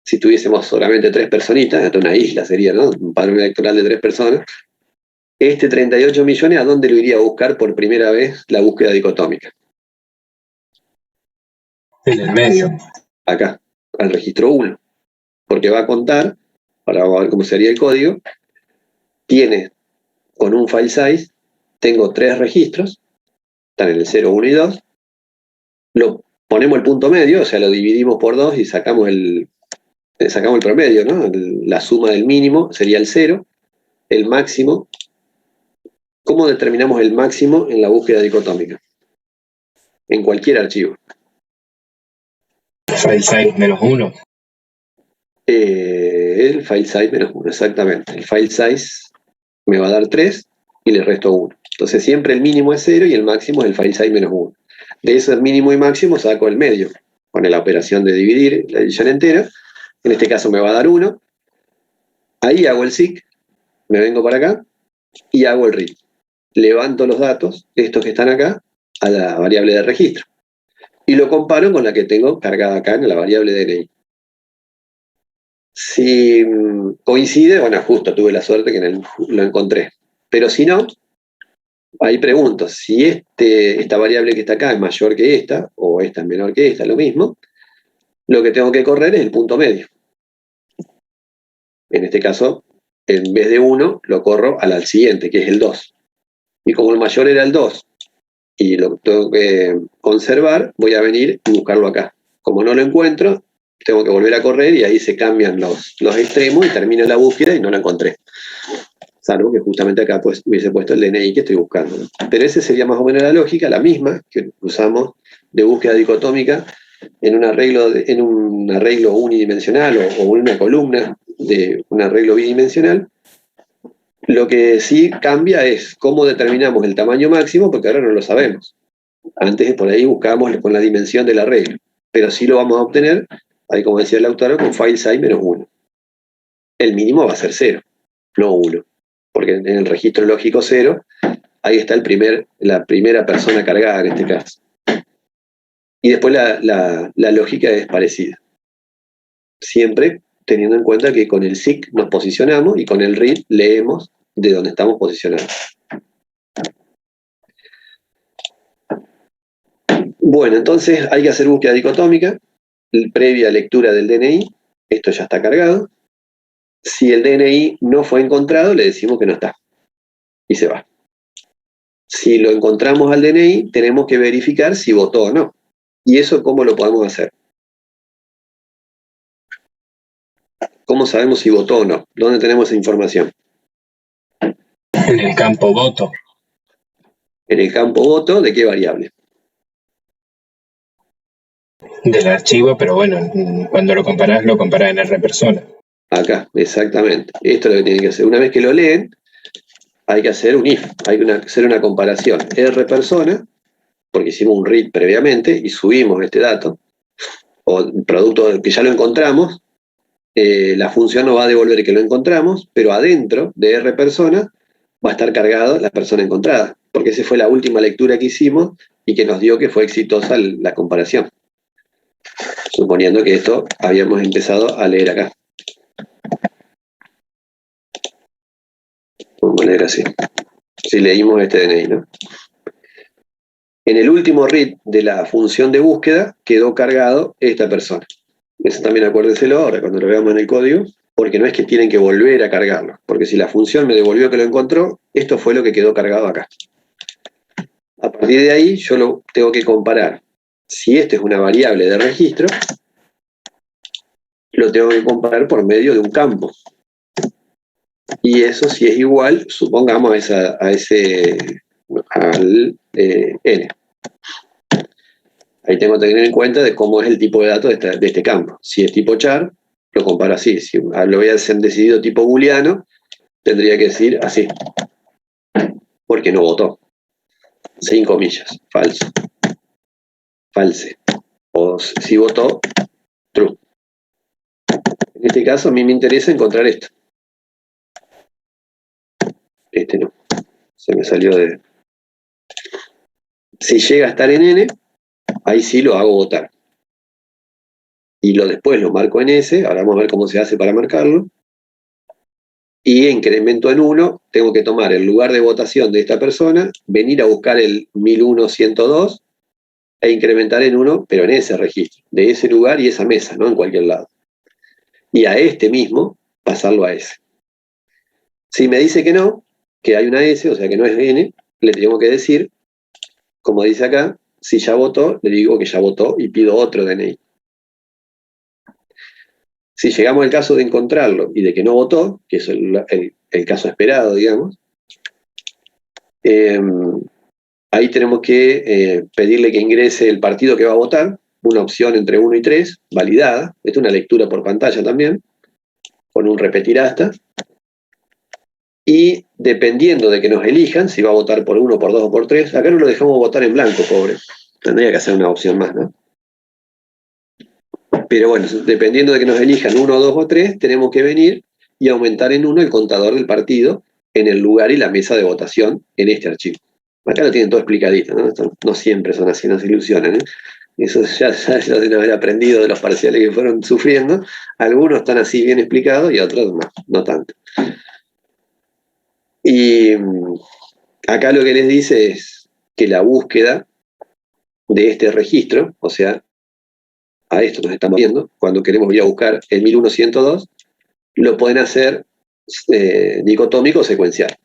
si tuviésemos solamente 3 personitas, hasta una isla sería, ¿no? Un padrón electoral de 3 personas, este 38 millones, ¿a dónde lo iría a buscar por primera vez la búsqueda dicotómica? En el medio. Acá, al registro 1. Porque va a contar, ahora vamos a ver cómo sería el código, tiene con un file size, tengo 3 registros, están en el 0, 1 y 2, lo ponemos el punto medio, o sea, lo dividimos por 2 y sacamos el promedio, ¿no? La suma del mínimo sería el 0, el máximo. ¿Cómo determinamos el máximo en la búsqueda dicotómica? En cualquier archivo. File size -1. El file size -1, exactamente. El file size me va a dar 3 y le resto 1. Entonces siempre el mínimo es 0 y el máximo es el file size -1. De ese mínimo y máximo saco el medio, con la operación de dividir la división entera. En este caso me va a dar 1. Ahí hago el seek, me vengo para acá y hago el read. Levanto los datos, estos que están acá, a la variable de registro. Y lo comparo con la que tengo cargada acá en la variable DNI. Si coincide, bueno, justo tuve la suerte que lo encontré. Pero si no, ahí pregunto, si esta variable que está acá es mayor que esta, o esta es menor que esta, lo mismo, lo que tengo que correr es el punto medio. En este caso, en vez de 1, lo corro al siguiente, que es el 2. Y como el mayor era el 2, y lo tengo que conservar, voy a venir y buscarlo acá. Como no lo encuentro, tengo que volver a correr y ahí se cambian los extremos y termina la búsqueda y no lo encontré. Salvo que justamente acá pues, hubiese puesto el DNI que estoy buscando, ¿no? Pero esa sería más o menos la lógica, la misma que usamos de búsqueda dicotómica en un arreglo unidimensional o una columna de un arreglo bidimensional. Lo que sí cambia es cómo determinamos el tamaño máximo, porque ahora no lo sabemos. Antes por ahí buscábamos con la dimensión del arreglo, pero sí lo vamos a obtener, ahí como decía el autor, con file size -1. El mínimo va a ser 0, no 1, porque en el registro lógico 0, ahí está la primera persona cargada en este caso. Y después la lógica es parecida. Siempre teniendo en cuenta que con el seek nos posicionamos y con el read leemos de dónde estamos posicionados. Bueno, entonces hay que hacer búsqueda dicotómica, previa lectura del DNI, esto ya está cargado, Si el DNI no fue encontrado, le decimos que no está y se va. Si lo encontramos al DNI, tenemos que verificar si votó o no. ¿Y eso cómo lo podemos hacer? ¿Cómo sabemos si votó o no? ¿Dónde tenemos esa información? En el campo voto. En el campo voto, ¿de qué variable? Del archivo, pero bueno, cuando lo comparás en R persona. Acá, exactamente. Esto es lo que tienen que hacer. Una vez que lo leen, hay que hacer un if, hay que hacer una comparación R persona, porque hicimos un read previamente y subimos este dato, o producto que ya lo encontramos, la función nos va a devolver que lo encontramos, pero adentro de R persona va a estar cargado la persona encontrada, porque esa fue la última lectura que hicimos y que nos dio que fue exitosa la comparación. Suponiendo que esto habíamos empezado a leer acá. Vamos a leer así. Si leímos este DNI, ¿no? En el último read de la función de búsqueda quedó cargado esta persona. Eso también acuérdenselo ahora cuando lo veamos en el código, porque no es que tienen que volver a cargarlo, porque si la función me devolvió que lo encontró, esto fue lo que quedó cargado acá. A partir de ahí yo lo tengo que comparar. Si esta es una variable de registro, lo tengo que comparar por medio de un campo. Y eso si es igual, supongamos al n. Ahí tengo que tener en cuenta de cómo es el tipo de datos de este campo. Si es tipo char, lo comparo así. Si lo voy a hacer decidido tipo booleano, tendría que decir así. Porque no votó. Sin comillas. Falso. False. O si votó, true. En este caso a mí me interesa encontrar esto. Este no. Se me salió de... Si llega a estar en n, ahí sí lo hago votar. Y después lo marco en S, ahora vamos a ver cómo se hace para marcarlo. Y incremento en 1, tengo que tomar el lugar de votación de esta persona, venir a buscar el 1001-102 e incrementar en 1, pero en ese registro, de ese lugar y esa mesa, no en cualquier lado. Y a este mismo, pasarlo a S. Si me dice que no, que hay una S, o sea que no es N, le tengo que decir, como dice acá, si ya votó, le digo que ya votó y pido otro DNI. Si llegamos al caso de encontrarlo y de que no votó, que es el caso esperado, digamos, ahí tenemos que pedirle que ingrese el partido que va a votar, una opción entre 1 y 3, validada. Esta es una lectura por pantalla también, con un repetir hasta. Y dependiendo de que nos elijan, si va a votar por 1, por 2 o por 3, acá no lo dejamos votar en blanco, pobre. Tendría que hacer una opción más, ¿no? Pero bueno, dependiendo de que nos elijan 1, 2 o 3, tenemos que venir y aumentar en 1 el contador del partido en el lugar y la mesa de votación en este archivo. Acá lo tienen todo explicadito, ¿no? Esto no siempre son así, no se ilusionen, ¿eh? Eso ya lo deben haber aprendido de los parciales que fueron sufriendo. Algunos están así bien explicados y otros no tanto. Y acá lo que les dice es que la búsqueda de este registro, o sea, a esto nos estamos viendo, cuando queremos ir a buscar el 1001-102, lo pueden hacer dicotómico o secuencial.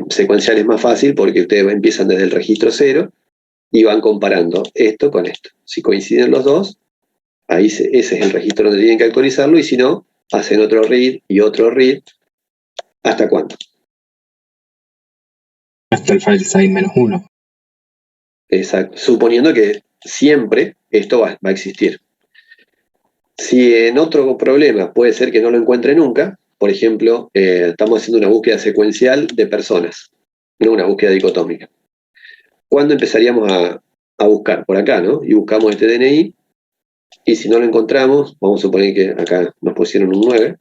Secuencial es más fácil porque ustedes empiezan desde el registro 0 y van comparando esto con esto. Si coinciden los dos, ahí ese es el registro donde tienen que actualizarlo, y si no, hacen otro read y otro read. ¿Hasta cuándo? Hasta el file size -1. Exacto. Suponiendo que siempre esto va a existir. Si en otro problema puede ser que no lo encuentre nunca, por ejemplo, estamos haciendo una búsqueda secuencial de personas, no una búsqueda dicotómica. ¿Cuándo empezaríamos a buscar? Por acá, ¿no? Y buscamos este DNI, y si no lo encontramos, vamos a suponer que acá nos pusieron un 9.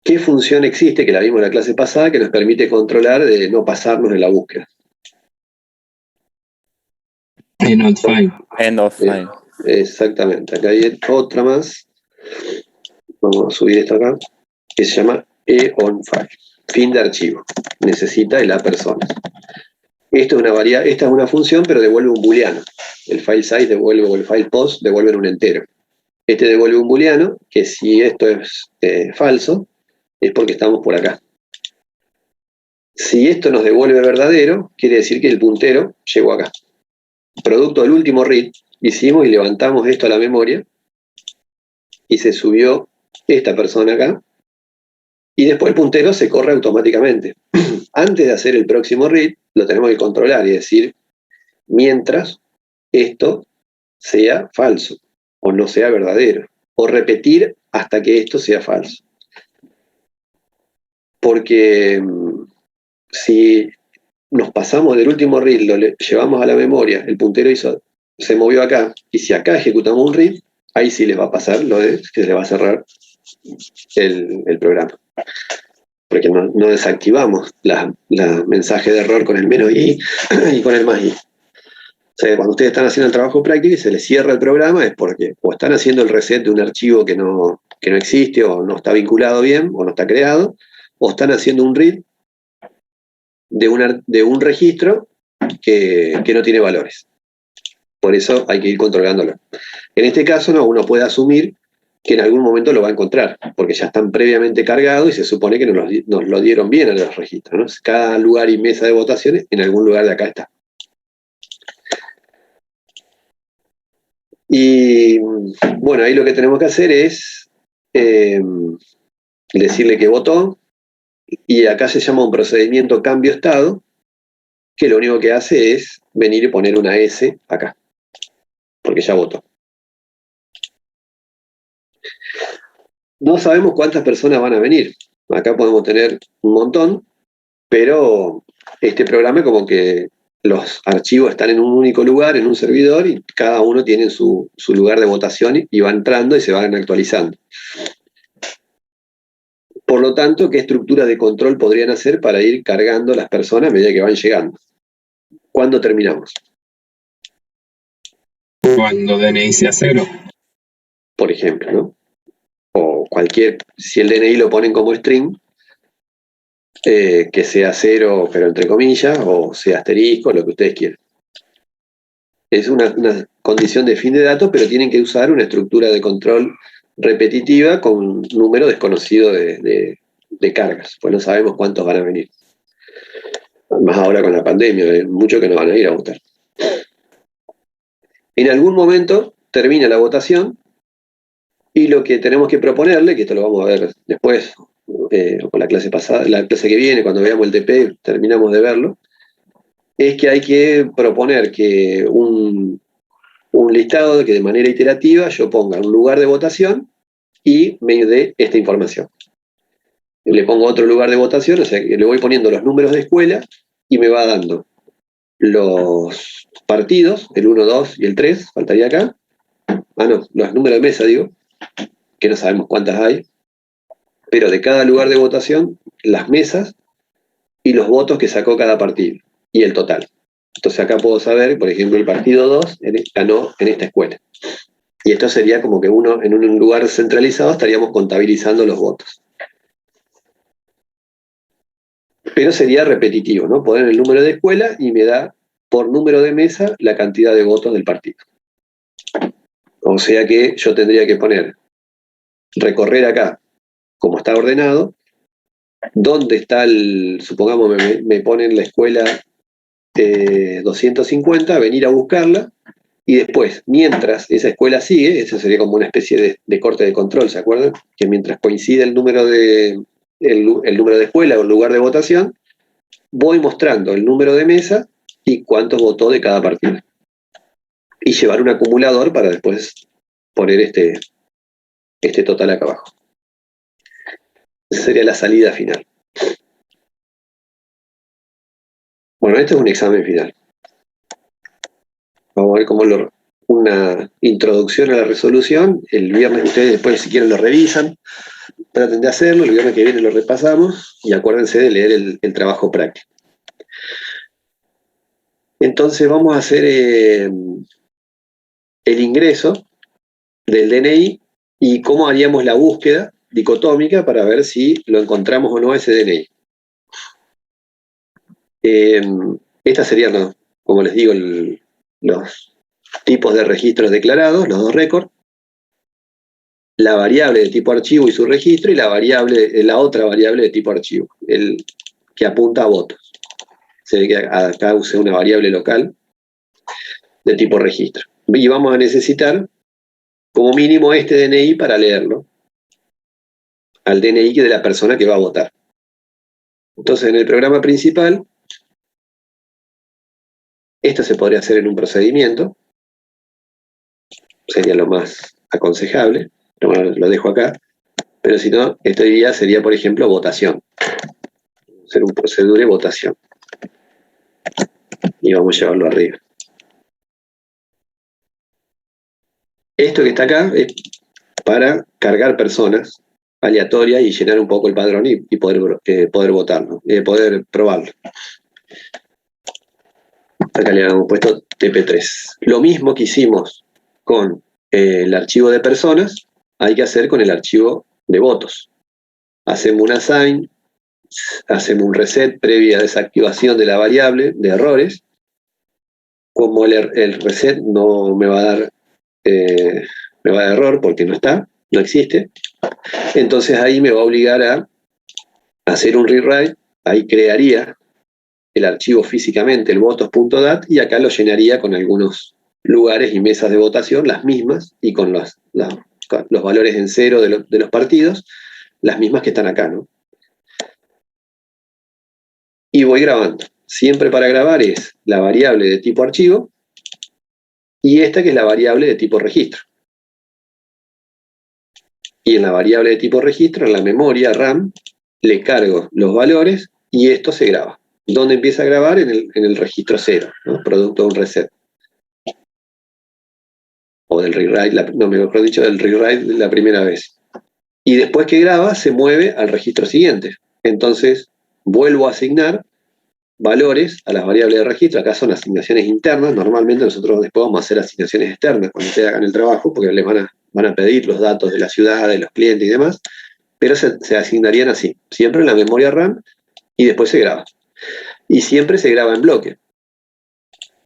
¿Qué función existe, que la vimos en la clase pasada, que nos permite controlar de no pasarnos en la búsqueda? End of file. End of file. Exactamente. Acá hay otra más. Vamos a subir esto acá, que se llama EON file. Fin de archivo. Necesita de la persona. esta es una función, pero devuelve un booleano. El file size devuelve, o el file post devuelven un entero. Este devuelve un booleano, que si esto es falso, es porque estamos por acá. Si esto nos devuelve verdadero, quiere decir que el puntero llegó acá. Producto del último read, hicimos y levantamos esto a la memoria, y se subió esta persona acá, y después el puntero se corre automáticamente. Antes de hacer el próximo read, lo tenemos que controlar y decir, mientras esto sea falso, o no sea verdadero, o repetir hasta que esto sea falso. Porque si nos pasamos del último read, lo llevamos a la memoria, el puntero se movió acá, y si acá ejecutamos un read, ahí sí les va a pasar lo de que se le va a cerrar el programa. Porque no desactivamos la mensaje de error con el menos i y con el más i. O sea, cuando ustedes están haciendo el trabajo práctico y se les cierra el programa es porque o están haciendo el reset de un archivo que no existe, o no está vinculado bien, o no está creado, o están haciendo un read de un registro que no tiene valores. Por eso hay que ir controlándolo. En este caso, no, uno puede asumir que en algún momento lo va a encontrar, porque ya están previamente cargados y se supone que nos lo dieron bien a los registros, ¿no? Cada lugar y mesa de votaciones, en algún lugar de acá está. Y bueno, ahí lo que tenemos que hacer es decirle que votó, y acá se llama un procedimiento cambio estado, que lo único que hace es venir y poner una S acá, porque ya votó. No sabemos cuántas personas van a venir. Acá podemos tener un montón, pero este programa como que los archivos están en un único lugar, en un servidor, y cada uno tiene su lugar de votación y va entrando y se van actualizando. Por lo tanto, ¿qué estructura de control podrían hacer para ir cargando las personas a medida que van llegando? ¿Cuándo terminamos? Cuando DNI sea 0. Por ejemplo, ¿no? O si el DNI lo ponen como string, que sea 0, pero entre comillas, o sea asterisco, lo que ustedes quieran. Es una condición de fin de datos, pero tienen que usar una estructura de control repetitiva con un número desconocido de cargas, pues no sabemos cuántos van a venir. Más ahora con la pandemia, hay muchos que no van a ir a votar. En algún momento termina la votación, y lo que tenemos que proponerle, que esto lo vamos a ver después, con la clase pasada, la clase que viene, cuando veamos el TP, terminamos de verlo, es que hay que proponer que un listado que de manera iterativa yo ponga un lugar de votación y me dé esta información. Le pongo otro lugar de votación, o sea que le voy poniendo los números de escuela y me va dando los partidos, el 1, 2 y el 3, faltaría acá. Los números de mesa, digo, que no sabemos cuántas hay, pero de cada lugar de votación, las mesas y los votos que sacó cada partido, y el total. Entonces acá puedo saber, por ejemplo, el partido 2 ganó en esta escuela. Y esto sería como que en un lugar centralizado estaríamos contabilizando los votos. Pero sería repetitivo, ¿no? Poner el número de escuela y me da por número de mesa la cantidad de votos del partido. O sea que yo tendría que recorrer acá, como está ordenado, dónde está supongamos me ponen la escuela 250, venir a buscarla, y después, mientras esa escuela sigue, eso sería como una especie de corte de control, ¿se acuerdan? Que mientras coincide el número de escuela o el lugar de votación, voy mostrando el número de mesa y cuántos votó de cada partido. Y llevar un acumulador para después poner este total acá abajo. Esa sería la salida final. Bueno, este es un examen final. Vamos a ver cómo una introducción a la resolución. El viernes ustedes después, si quieren, lo revisan. Traten de hacerlo. El viernes que viene lo repasamos. Y acuérdense de leer el trabajo práctico. Entonces vamos a hacer el ingreso del DNI y cómo haríamos la búsqueda dicotómica para ver si lo encontramos o no ese DNI. Estas serían, como les digo, los tipos de registros declarados, los dos récords, la variable de tipo archivo y su registro, y la otra variable de tipo archivo, el que apunta a votos. Se ve que acá usé una variable local de tipo registro. Y vamos a necesitar como mínimo este DNI para leerlo al DNI de la persona que va a votar. Entonces, en el programa principal, esto se podría hacer en un procedimiento, sería lo más aconsejable, pero bueno, lo dejo acá, pero si no, esto sería, por ejemplo, votación. Hacer un procedura de votación. Y vamos a llevarlo arriba. Esto que está acá es para cargar personas aleatorias y llenar un poco el padrón y poder votarlo, poder probarlo. Acá le habíamos puesto TP3. Lo mismo que hicimos con el archivo de personas, hay que hacer con el archivo de votos. Hacemos un assign, hacemos un reset previa desactivación de la variable de errores. Como el reset no me va a dar error porque no existe, entonces ahí me va a obligar a hacer un rewrite, ahí crearía el archivo físicamente, el votos.dat, y acá lo llenaría con algunos lugares y mesas de votación, las mismas, y con los valores en cero de los partidos, las mismas que están acá, ¿no? Y voy grabando. Siempre para grabar es la variable de tipo archivo, y esta que es la variable de tipo registro. Y en la variable de tipo registro, en la memoria RAM, le cargo los valores y esto se graba. ¿Dónde empieza a grabar? En el registro 0, ¿no? Producto de un reset. O del rewrite, mejor dicho, del rewrite la primera vez. Y después que graba, se mueve al registro siguiente. Entonces, vuelvo a asignar valores a las variables de registro. Acá son asignaciones internas. Normalmente nosotros después vamos a hacer asignaciones externas cuando ustedes hagan el trabajo, porque les van a pedir los datos de la ciudad, de los clientes y demás, pero se asignarían así, siempre en la memoria RAM y después se graba. Y siempre se graba en bloque.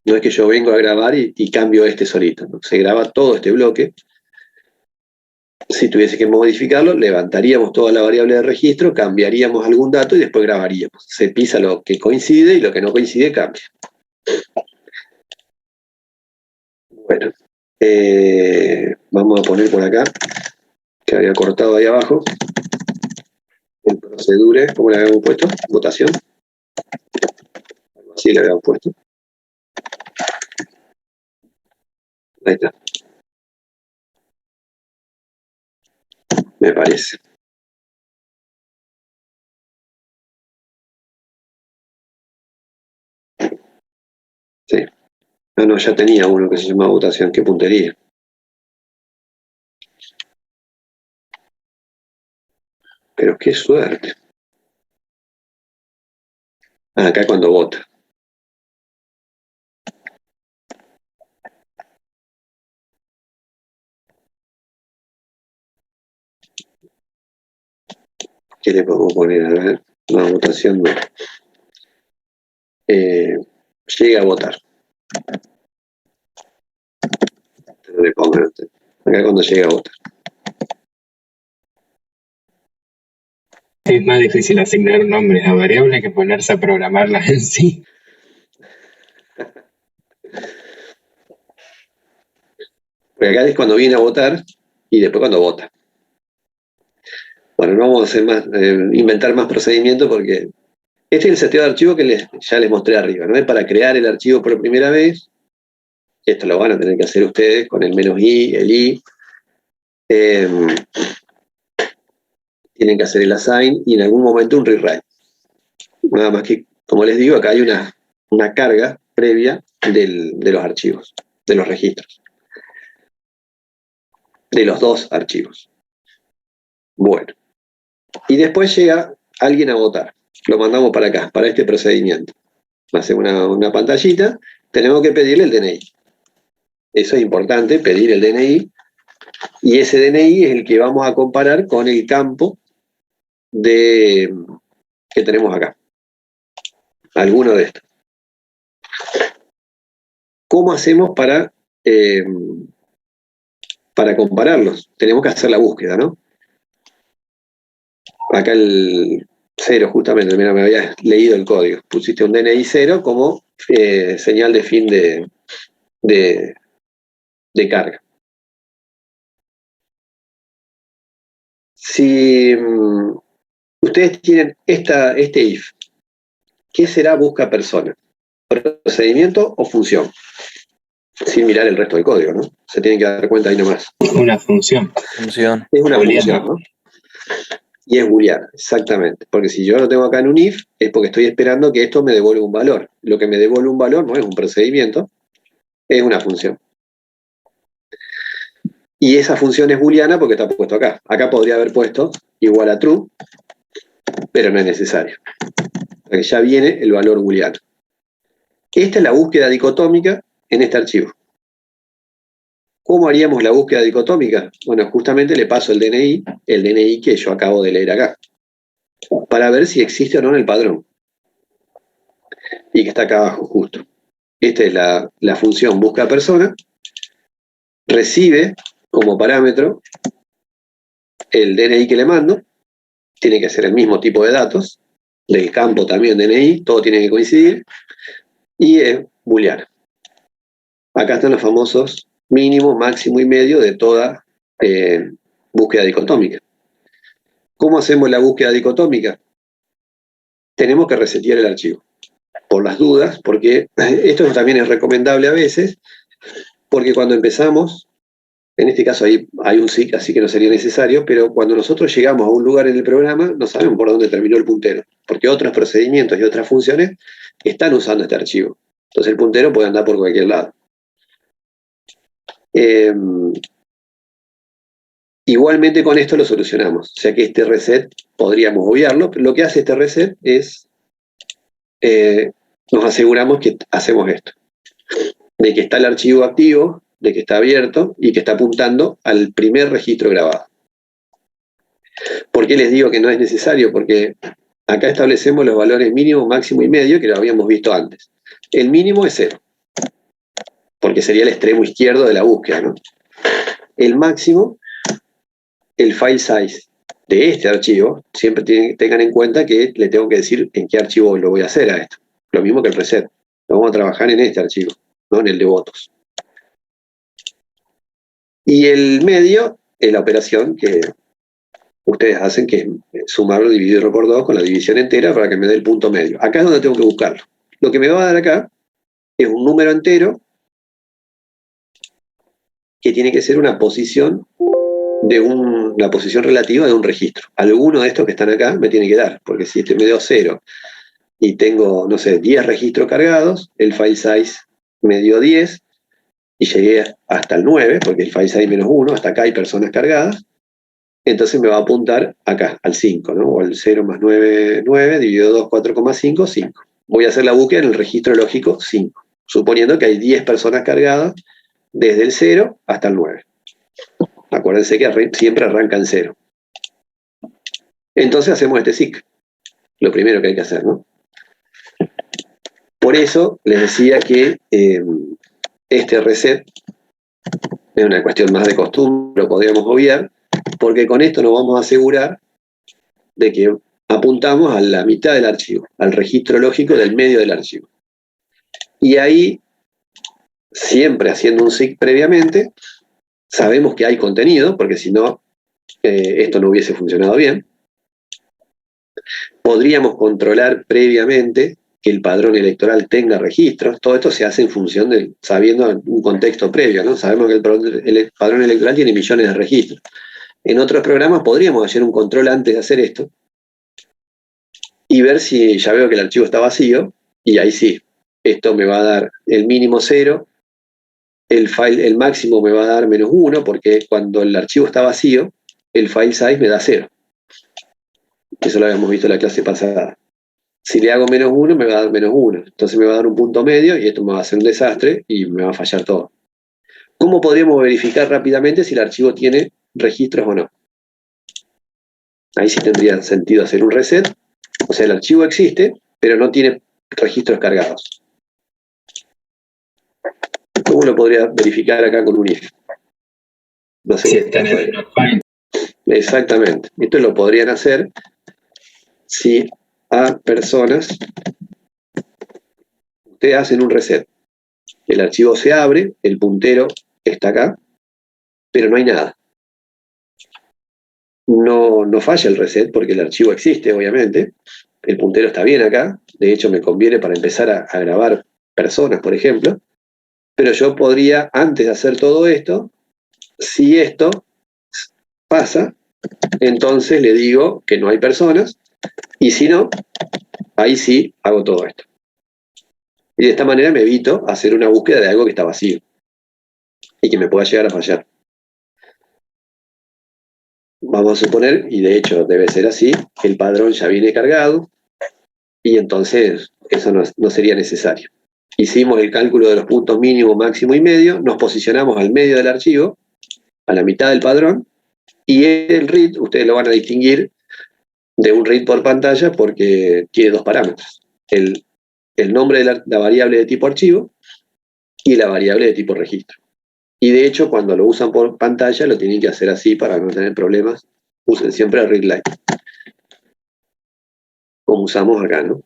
No es que yo vengo a grabar y cambio solito, ¿no? Se graba todo este bloque. Si tuviese que modificarlo, levantaríamos toda la variable de registro, cambiaríamos algún dato y después grabaríamos. Se pisa lo que coincide y lo que no coincide cambia. Bueno, vamos a poner por acá, que había cortado ahí abajo, en procedure, ¿cómo le habíamos puesto? Votación. Algo así le habíamos puesto. Ahí está. Me parece. Sí. Ah, no, ya tenía uno que se llama votación. Qué puntería. Pero qué suerte. Ah, acá cuando vota. ¿Qué le podemos poner? A ver, una votación no. Llega a votar. No le pongan acá cuando llega a votar. Es más difícil asignar nombres a variables que ponerse a programarlas en sí. Porque acá es cuando viene a votar y después cuando vota. Bueno, no vamos a hacer más, inventar más procedimientos porque este es el seteo de archivo que ya les mostré arriba, ¿no? Es para crear el archivo por primera vez. Esto lo van a tener que hacer ustedes con el -i, el i. Tienen que hacer el assign y en algún momento un rewrite. Nada más que, como les digo, acá hay una carga previa de los archivos, de los registros. De los dos archivos. Bueno. Y después llega alguien a votar. Lo mandamos para acá, para este procedimiento. Hace una pantallita. Tenemos que pedirle el DNI. Eso es importante, pedir el DNI. Y ese DNI es el que vamos a comparar con el campo que tenemos acá. Alguno de estos. ¿Cómo hacemos para compararlos? Tenemos que hacer la búsqueda, ¿no? Acá el 0, justamente, mira, me había leído el código. Pusiste un DNI 0 como señal de fin de carga. Si ustedes tienen este if, ¿qué será busca persona? ¿Procedimiento o función? Sin mirar el resto del código, ¿no? Se tienen que dar cuenta ahí nomás. Una función. Es una función, ¿no? Y es booleana, exactamente. Porque si yo lo tengo acá en un if, es porque estoy esperando que esto me devuelva un valor. Lo que me devuelve un valor no es un procedimiento, es una función. Y esa función es booleana porque está puesto acá. Acá podría haber puesto igual a true, pero no es necesario. Porque ya viene el valor booleano. Esta es la búsqueda dicotómica en este archivo. ¿Cómo haríamos la búsqueda dicotómica? Bueno, justamente le paso el DNI que yo acabo de leer acá, para ver si existe o no en el padrón. Y que está acá abajo, justo. Esta es la función busca persona, recibe como parámetro el DNI que le mando, tiene que ser el mismo tipo de datos, del campo también DNI, todo tiene que coincidir, y es booleana. Acá están los famosos mínimo, máximo y medio de toda búsqueda dicotómica. ¿Cómo hacemos la búsqueda dicotómica? Tenemos que resetear el archivo, por las dudas, porque esto también es recomendable a veces, porque cuando empezamos, en este caso hay un SIC, así que no sería necesario, pero cuando nosotros llegamos a un lugar en el programa, no sabemos por dónde terminó el puntero, porque otros procedimientos y otras funciones están usando este archivo. Entonces el puntero puede andar por cualquier lado. Igualmente con esto lo solucionamos, o sea que este reset podríamos obviarlo, pero lo que hace este reset es, nos aseguramos que hacemos esto, de que está el archivo activo, de que está abierto y que está apuntando al primer registro grabado. ¿Por qué les digo que no es necesario? Porque acá establecemos los valores mínimo, máximo y medio, que lo habíamos visto antes. El mínimo es 0, porque sería el extremo izquierdo de la búsqueda, ¿no? El máximo, el file size de este archivo, siempre tengan en cuenta que le tengo que decir en qué archivo lo voy a hacer a esto. Lo mismo que el reset. Lo vamos a trabajar en este archivo, no en el de votos. Y el medio es la operación que ustedes hacen, que es sumarlo, dividirlo por 2 con la división entera para que me dé el punto medio. Acá es donde tengo que buscarlo. Lo que me va a dar acá es un número entero que tiene que ser una posición la posición relativa de un registro. Alguno de estos que están acá me tiene que dar, porque si este me dio 0 y tengo, no sé, 10 registros cargados, el file size me dio 10 y llegué hasta el 9, porque el file size menos 1, hasta acá hay personas cargadas, entonces me va a apuntar acá, al 5, ¿no? O el 0 más 9, 9, dividido 2, 4,5, 5. Voy a hacer la búsqueda en el registro lógico 5, suponiendo que hay 10 personas cargadas desde el 0 hasta el 9. Acuérdense que siempre arranca en 0. Entonces hacemos este SIC, lo primero que hay que hacer, ¿no? Por eso les decía que este reset es una cuestión más de costumbre, lo podríamos obviar, porque con esto nos vamos a asegurar de que apuntamos a la mitad del archivo, al registro lógico del medio del archivo. Y ahí, siempre haciendo un SIC previamente, sabemos que hay contenido, porque si no, esto no hubiese funcionado bien. Podríamos controlar previamente que el padrón electoral tenga registros. Todo esto se hace en función de, sabiendo un contexto previo, ¿no? Sabemos que el padrón electoral tiene millones de registros. En otros programas podríamos hacer un control antes de hacer esto y ver si ya veo que el archivo está vacío, y ahí sí, esto me va a dar el mínimo 0, el máximo me va a dar menos 1, porque cuando el archivo está vacío, el file size me da 0. Eso lo habíamos visto en la clase pasada. Si le hago menos 1, me va a dar menos 1. Entonces me va a dar un punto medio y esto me va a hacer un desastre y me va a fallar todo. ¿Cómo podríamos verificar rápidamente si el archivo tiene registros o no? Ahí sí tendría sentido hacer un reset. O sea, el archivo existe, pero no tiene registros cargados. ¿Cómo lo podría verificar acá con un if? No sé. Si está en el not find. Exactamente. Esto lo podrían hacer si a personas, ustedes hacen un reset. El archivo se abre, el puntero está acá, pero no hay nada. No falla el reset porque el archivo existe, obviamente. El puntero está bien acá. De hecho, me conviene para empezar a grabar personas, por ejemplo. Pero yo podría, antes de hacer todo esto, si esto pasa, entonces le digo que no hay personas. Y si no, ahí sí hago todo esto. Y de esta manera me evito hacer una búsqueda de algo que está vacío y que me pueda llegar a fallar. Vamos a suponer, y de hecho debe ser así, que el padrón ya viene cargado y entonces eso no sería necesario. Hicimos el cálculo de los puntos mínimo, máximo y medio, nos posicionamos al medio del archivo, a la mitad del padrón, y el read, ustedes lo van a distinguir de un read por pantalla porque tiene dos parámetros. El nombre de la variable de tipo archivo y la variable de tipo registro. Y de hecho, cuando lo usan por pantalla, lo tienen que hacer así para no tener problemas. Usen siempre el readline, como usamos acá, ¿no?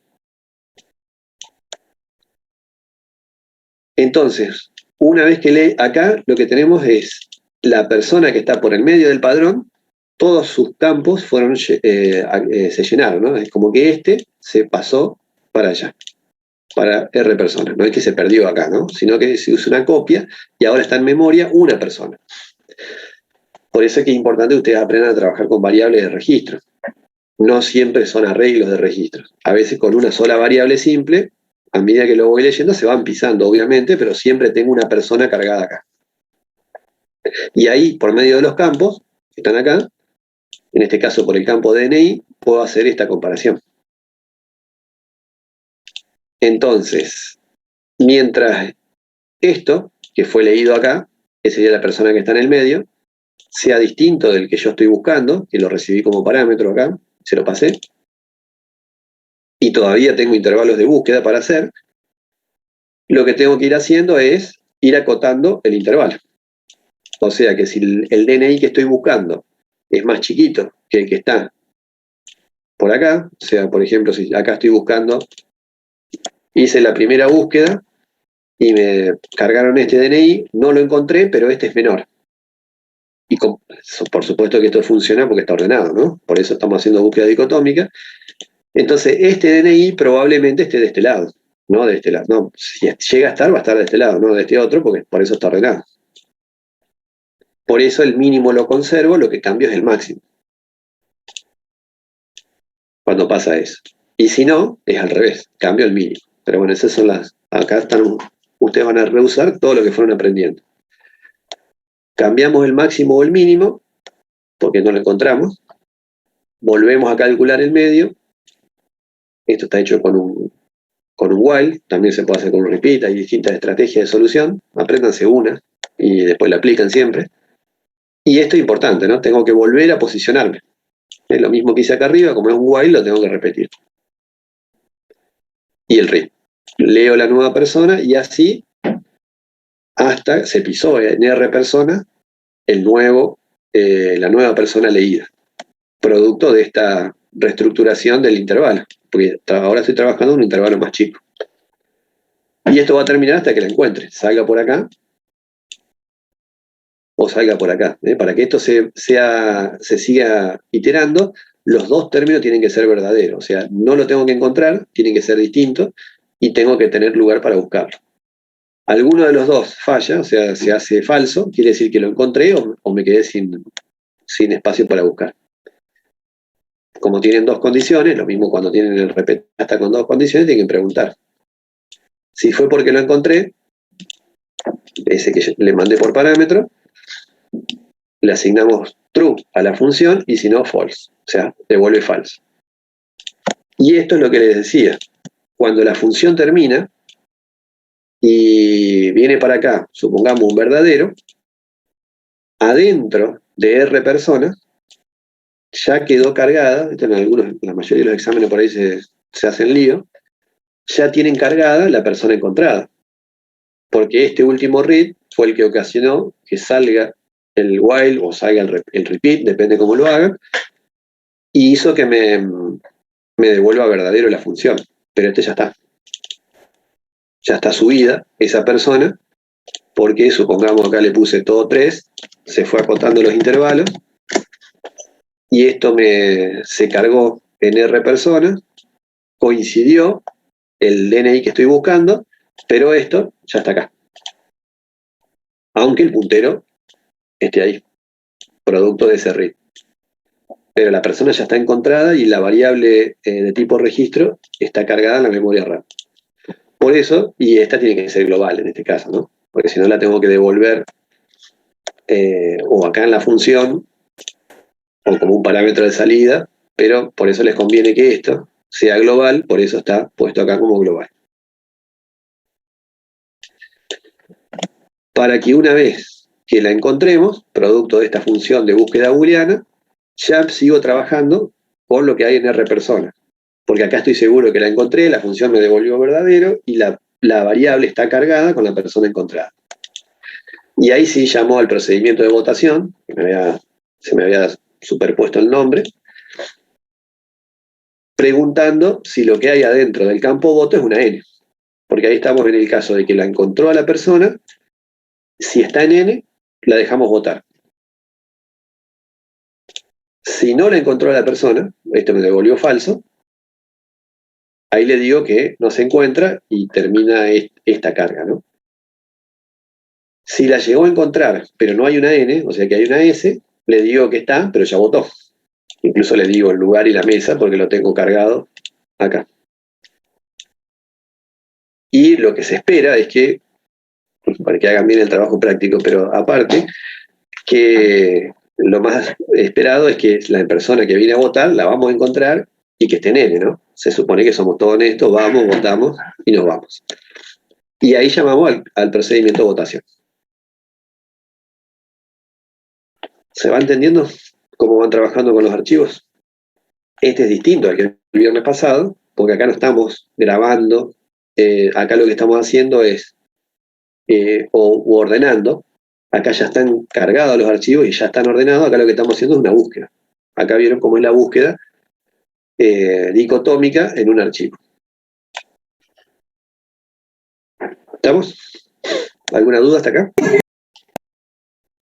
Entonces, una vez que lee acá, lo que tenemos es la persona que está por el medio del padrón, todos sus campos se llenaron, ¿no? Es como que este se pasó para allá, para R personas. No es que se perdió acá, ¿no? Sino que se usa una copia y ahora está en memoria una persona. Por eso es que es importante que ustedes aprendan a trabajar con variables de registro. No siempre son arreglos de registros. A veces con una sola variable simple, a medida que lo voy leyendo, se van pisando, obviamente, pero siempre tengo una persona cargada acá. Y ahí, por medio de los campos, que están acá, en este caso por el campo DNI, puedo hacer esta comparación. Entonces, mientras esto, que fue leído acá, que sería la persona que está en el medio, sea distinto del que yo estoy buscando, que lo recibí como parámetro acá, se lo pasé, y todavía tengo intervalos de búsqueda para hacer, lo que tengo que ir haciendo es ir acotando el intervalo. O sea que si el DNI que estoy buscando es más chiquito que el que está por acá, o sea, por ejemplo, si acá estoy buscando, hice la primera búsqueda y me cargaron este DNI, no lo encontré, pero este es menor. Y por supuesto que esto funciona porque está ordenado, ¿no? Por eso estamos haciendo búsqueda dicotómica. Entonces, este DNI probablemente esté de este lado, no de este lado. No, si llega a estar, va a estar de este lado, no de este otro, porque por eso está ordenado. Por eso el mínimo lo conservo, lo que cambio es el máximo. Cuando pasa eso. Y si no, es al revés, cambio el mínimo. Pero bueno, esas son las... Acá están, ustedes van a reusar todo lo que fueron aprendiendo. Cambiamos el máximo o el mínimo, porque no lo encontramos. Volvemos a calcular el medio. Esto está hecho con un while, también se puede hacer con un repeat, hay distintas estrategias de solución. Apréndanse una y después la aplican siempre. Y esto es importante, ¿no? Tengo que volver a posicionarme. Es lo mismo que hice acá arriba, como es un while, lo tengo que repetir. Y el read. Leo la nueva persona y así hasta se pisó en R persona la nueva persona leída. Producto de esta reestructuración del intervalo. Porque ahora estoy trabajando en un intervalo más chico. Y esto va a terminar hasta que la encuentre. Salga por acá o salga por acá. Para que esto se siga iterando, los dos términos tienen que ser verdaderos. O sea, no lo tengo que encontrar, tienen que ser distintos y tengo que tener lugar para buscarlo. Alguno de los dos falla, o sea, se hace falso, quiere decir que lo encontré o me quedé sin espacio para buscar. Como tienen dos condiciones, lo mismo cuando tienen el repetir hasta con dos condiciones, tienen que preguntar. Si fue porque lo encontré, ese que le mandé por parámetro, le asignamos true a la función y si no, false. O sea, devuelve falso. Y esto es lo que les decía. Cuando la función termina y viene para acá, supongamos un verdadero, adentro de R persona, ya quedó cargada, en la mayoría de los exámenes por ahí se hacen lío, ya tienen cargada la persona encontrada. porque este último read fue el que ocasionó que salga el while o salga el repeat, depende cómo lo haga, y hizo que me devuelva verdadero la función. Pero este ya está. Ya está subida esa persona, porque supongamos acá le puse todo 3, se fue acotando los intervalos, y esto se cargó en R persona, coincidió el DNI que estoy buscando, pero esto ya está acá. Aunque el puntero esté ahí, producto de ese read. Pero la persona ya está encontrada y la variable de tipo registro está cargada en la memoria RAM. Por eso, y esta tiene que ser global en este caso, ¿no? Porque si no la tengo que devolver o acá en la función o como un parámetro de salida, pero por eso les conviene que esto sea global, por eso está puesto acá como global. Para que una vez que la encontremos, producto de esta función de búsqueda booleana, ya sigo trabajando con lo que hay en R persona. Porque acá estoy seguro que la encontré, la función me devolvió verdadero y la variable está cargada con la persona encontrada. Y ahí sí llamó al procedimiento de votación, que se me había superpuesto el nombre, preguntando si lo que hay adentro del campo voto es una N. Porque ahí estamos en el caso de que la encontró a la persona, si está en N, la dejamos votar. Si no la encontró a la persona, esto me devolvió falso, ahí le digo que no se encuentra y termina esta carga, ¿no? Si la llegó a encontrar, pero no hay una N, o sea que hay una S, le digo que está, pero ya votó. Incluso le digo el lugar y la mesa porque lo tengo cargado acá. Y lo que se espera es que, para que hagan bien el trabajo práctico, pero aparte, que lo más esperado es que la persona que viene a votar la vamos a encontrar y que esté en N, ¿no? Se supone que somos todos honestos, vamos, votamos y nos vamos. Y ahí llamamos al procedimiento de votación. ¿Se va entendiendo cómo van trabajando con los archivos? Este es distinto al que el viernes pasado, porque acá no estamos grabando, acá lo que estamos haciendo es, o ordenando, acá ya están cargados los archivos y ya están ordenados, acá lo que estamos haciendo es una búsqueda. Acá vieron cómo es la búsqueda dicotómica en un archivo. ¿Estamos? ¿Alguna duda hasta acá?